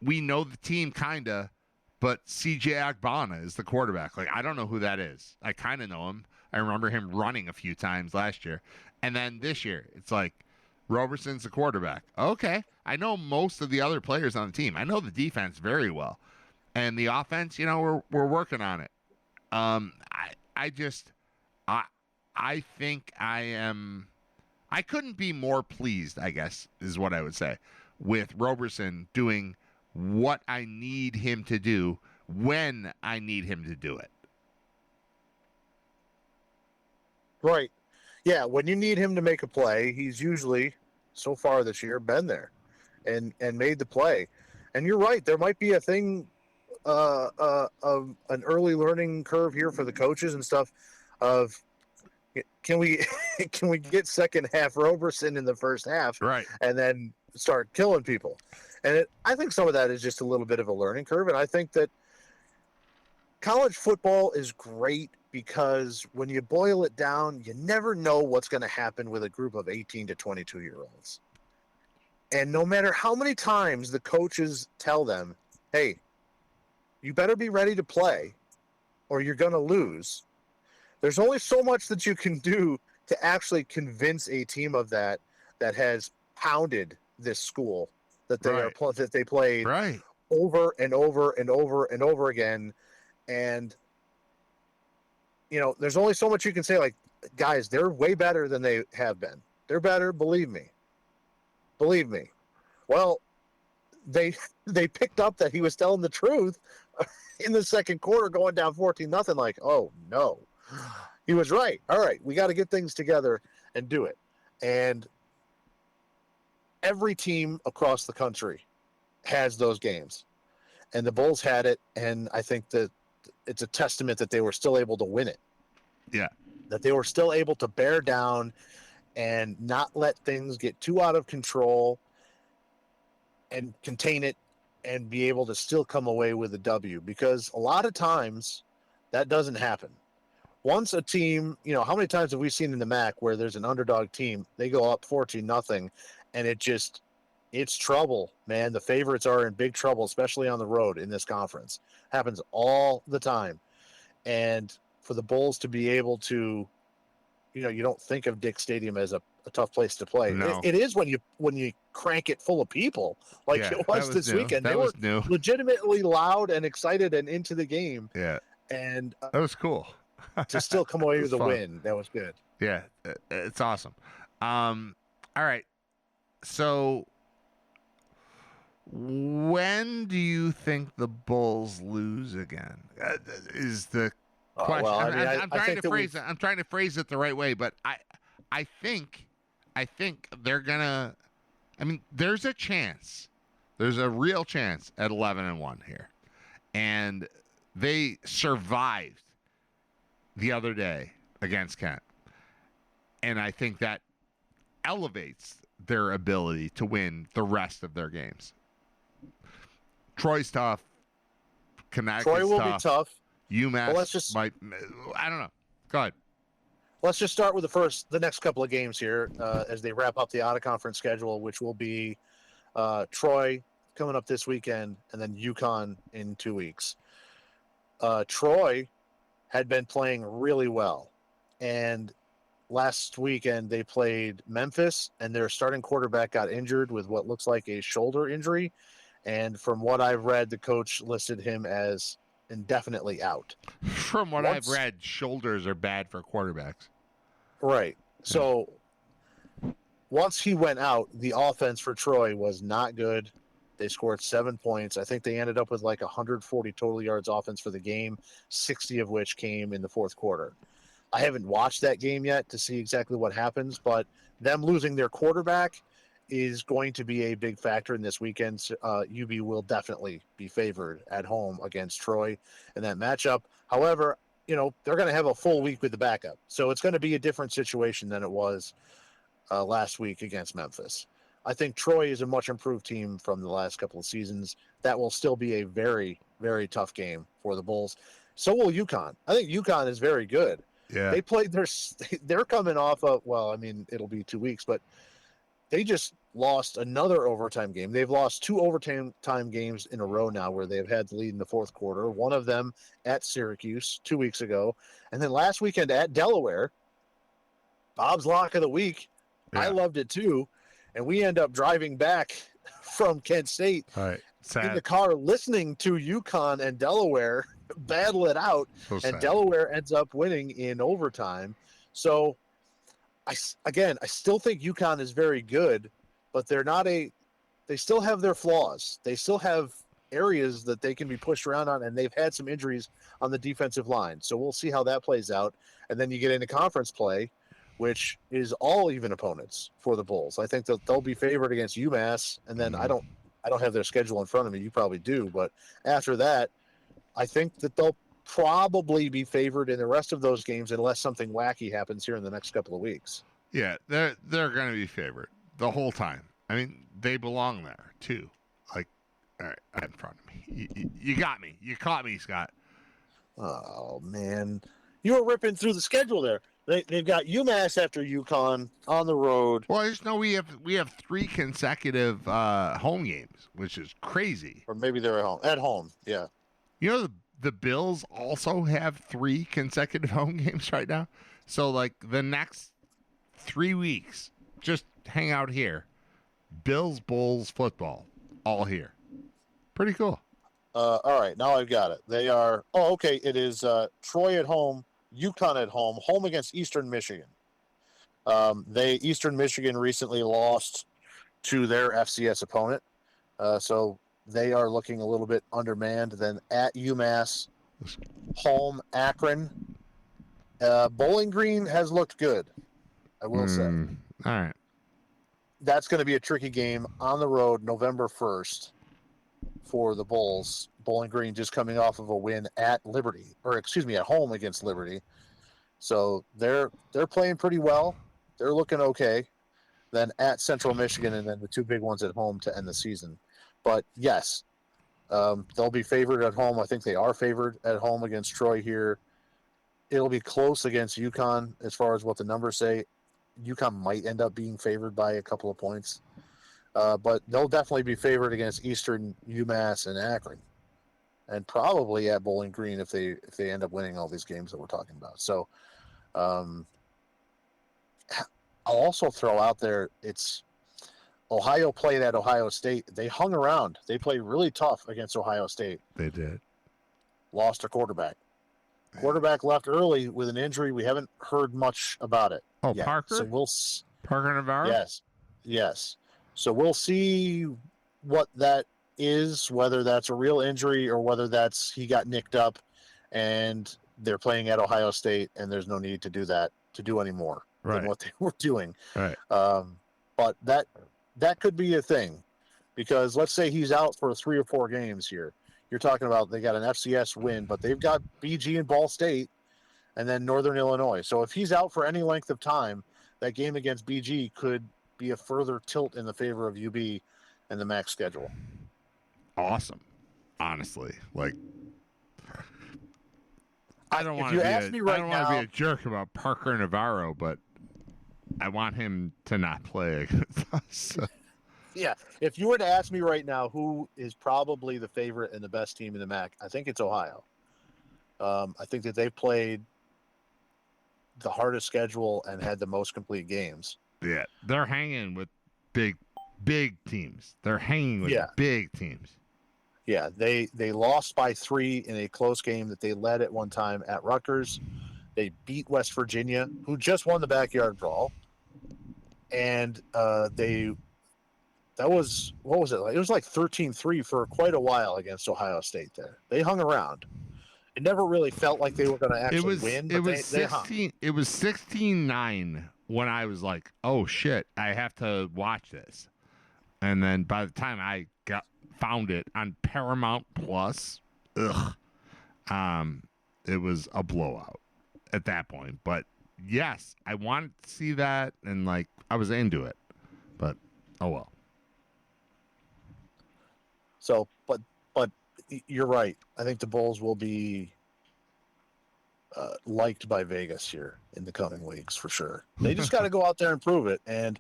we know the team kind of, but CJ Agbana is the quarterback. Like, I don't know who that is. I kind of know him. I remember him running a few times last year. And then this year, it's like, Roberson's the quarterback. Okay. I know most of the other players on the team. I know the defense very well. And the offense, we're working on it. I think I couldn't be more pleased, I guess, is what I would say, with Roberson doing what I need him to do when I need him to do it. Right. Yeah, when you need him to make a play, he's usually, so far this year, been there and made the play. And you're right, there might be a thing of an early learning curve here for the coaches and stuff of, can we get second half Roberson in the first half, right, and then start killing people? And I think some of that is just a little bit of a learning curve. And I think that college football is great because when you boil it down, you never know what's going to happen with a group of 18 to 22-year-olds. And no matter how many times the coaches tell them, hey, you better be ready to play or you're going to lose, there's only so much that you can do to actually convince a team of that has pounded this school that they played right over and over and over and over again. And there's only so much you can say, like, guys, they're way better than they have been. They're better, believe me. Well, they picked up that he was telling the truth in the second quarter, going down 14-0. Like, oh no, he was right. All right, we got to get things together and do it. And every team across the country has those games, and the Bulls had it. And I think that it's a testament that they were still able to win it. Yeah, that they were still able to bear down and not let things get too out of control and contain it and be able to still come away with a W, because a lot of times that doesn't happen. Once a team, how many times have we seen in the MAC where there's an underdog team, they go up 14-0 and it's trouble, man. The favorites are in big trouble, especially on the road in this conference. Happens all the time. And for the Bulls to be able to, you don't think of Dick Stadium as a tough place to play. No. It is when you crank it full of people like it was this weekend. They were legitimately loud and excited and into the game. Yeah. And that was cool. To still come away with a fun. win. That was good. Yeah, it's awesome. All right. So when do you think the Bulls lose again? Is the question. Well, I'm trying to phrase it. I'm trying to phrase it the right way, but I think I think they're gonna. I mean, there's a chance. There's a real chance at 11-1 here, and they survived the other day against Kent, and I think that elevates their ability to win the rest of their games. Troy's tough. Connecticut's Troy will tough. be tough. UMass Well, let's just- might. I don't know. Go ahead. Let's just start with the next couple of games here as they wrap up the out-of-conference schedule, which will be Troy coming up this weekend and then UConn in 2 weeks. Troy had been playing really well, and last weekend they played Memphis, and their starting quarterback got injured with what looks like a shoulder injury, and from what I've read, the coach listed him as indefinitely out. From what I've read, shoulders are bad for quarterbacks. Right. So once he went out, the offense for Troy was not good. They scored 7 points. I think they ended up with like 140 total yards offense for the game, 60 of which came in the fourth quarter. I haven't watched that game yet to see exactly what happens, but them losing their quarterback is going to be a big factor in this weekend. UB will definitely be favored at home against Troy in that matchup. However, they're going to have a full week with the backup. So it's going to be a different situation than it was last week against Memphis. I think Troy is a much improved team from the last couple of seasons. That will still be a very, very tough game for the Bulls. So will UConn. I think UConn is very good. Yeah. They played they're coming off of, it'll be 2 weeks, but they just lost another overtime game. They've lost 2 overtime games in a row now where they've had the lead in the fourth quarter. One of them at Syracuse 2 weeks ago. And then last weekend at Delaware, Bob's lock of the week. Yeah. I loved it too. And we end up driving back from Kent State Right. in the car listening to UConn and Delaware battle it out. So And sad. Delaware ends up winning in overtime. So, I still think UConn is very good, but they still have their flaws. They still have areas that they can be pushed around on, and they've had some injuries on the defensive line. So we'll see how that plays out. And then you get into conference play, which is all even opponents for the Bulls. I think that they'll be favored against UMass, and then I don't have their schedule in front of me. You probably do, but after that, I think that they'll probably be favored in the rest of those games unless something wacky happens here in the next couple of weeks. Yeah, they're going to be favored the whole time. I mean, they belong there too. Like, all right, in front of me. You got me. You caught me, Scott. Oh man, you were ripping through the schedule there. They've got UMass after UConn on the road. Well, I just know we have 3 consecutive home games, which is crazy. Or maybe they're at home. At home, yeah. You know, the Bills also have 3 consecutive home games right now. So, like, the next 3 weeks, just hang out here. Bills, Bulls, football, all here. Pretty cool. All right, now I've got it. They are. Oh, okay. It is Troy at home, UConn at home against Eastern Michigan. Eastern Michigan recently lost to their FCS opponent, so they are looking a little bit undermanned. Then at UMass, home Akron. Bowling Green has looked good, I will say. All right. That's going to be a tricky game on the road November 1st for the Bulls. Bowling Green just coming off of a win at home against Liberty. So they're playing pretty well. They're looking okay. Then at Central Michigan, and then the 2 big ones at home to end the season. But yes, they'll be favored at home. I think they are favored at home against Troy here. It'll be close against UConn as far as what the numbers say. UConn might end up being favored by a couple of points. But they'll definitely be favored against Eastern, UMass, and Akron. And probably at Bowling Green if they end up winning all these games that we're talking about. So I'll also throw out there, it's Ohio played at Ohio State. They hung around. They played really tough against Ohio State. They did. Lost a quarterback. Quarterback left early with an injury. We haven't heard much about it. Oh, yet. Parker? So Parker Navarro? Yes. So we'll see what that is, whether that's a real injury or whether that's he got nicked up and they're playing at Ohio State and there's no need to do that, to do any more. than what they were doing. Right. But that could be a thing, because let's say he's out for 3 or 4 games here. You're talking about they got an FCS win, but they've got BG and Ball State and then Northern Illinois. So if he's out for any length of time, that game against BG could be a further tilt in the favor of UB and the MAC schedule. Awesome. Honestly, like, I don't want you to ask me right be now- a jerk about Parker Navarro, but I want him to not play against us. Yeah, if you were to ask me right now who is probably the favorite and the best team in the MAC, I think it's Ohio. I think that they've played the hardest schedule and had the most complete games. Yeah, they're hanging with big teams. They're hanging with big teams. Yeah, they lost by 3 in a close game that they led at one time at Rutgers. They beat West Virginia, who just won the backyard brawl, and that was, what was it like? It was like 13-3 for quite a while against Ohio State there. They hung around. It never really felt like they were going to actually win, but they hung. It was 16-9 when I was like, oh, shit, I have to watch this. And then by the time I found it on Paramount Plus, it was a blowout at that point. But, yes, I wanted to see that, and, like, I was into it. But, oh, well. So, but you're right. I think the Bulls will be liked by Vegas here in the coming weeks for sure. They just got to go out there and prove it. And,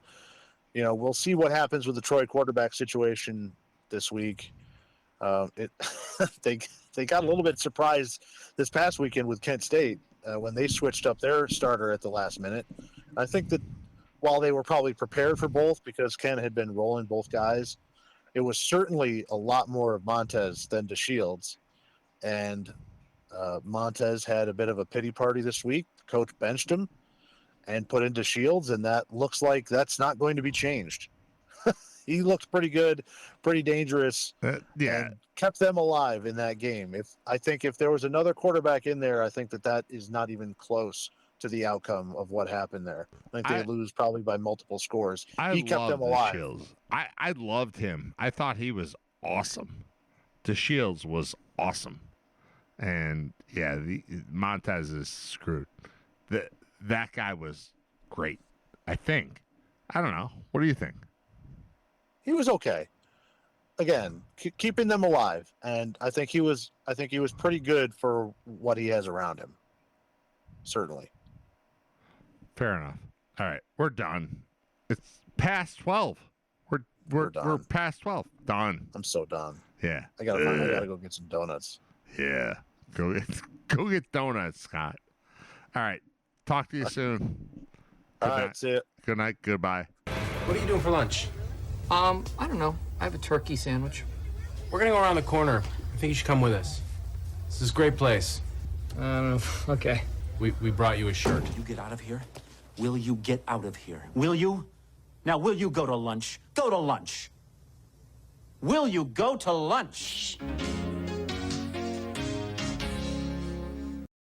we'll see what happens with the Troy quarterback situation this week. They got a little bit surprised this past weekend with Kent State when they switched up their starter at the last minute. I think that while they were probably prepared for both because Kent had been rolling both guys, it was certainly a lot more of Montez than DeShields. And Montez had a bit of a pity party this week. Coach benched him and put in DeShields, and that looks like that's not going to be changed. He looked pretty good, pretty dangerous, and kept them alive in that game. I think if there was another quarterback in there, I think that is not even close to the outcome of what happened there. I think they lose probably by multiple scores. He kept them alive. I loved him. I thought he was awesome. DeShields was awesome. And, yeah, Montez is screwed. That guy was great, I think. I don't know. What do you think? He was okay. Again, keeping them alive, and I think he was pretty good for what he has around him. Certainly. Fair enough. All right, we're done. It's past 12. We're past 12. Done. I'm so done. Yeah. I gotta go get some donuts. Yeah. Go get donuts, Scott. All right. Talk to you soon. All right, see ya. Good night. Goodbye. What are you doing for lunch? I don't know. I have a turkey sandwich. We're gonna go around the corner. I think you should come with us. This is a great place. Okay. We brought you a shirt. Will you get out of here? Will you get out of here? Will you? Now, will you go to lunch? Go to lunch. Will you go to lunch?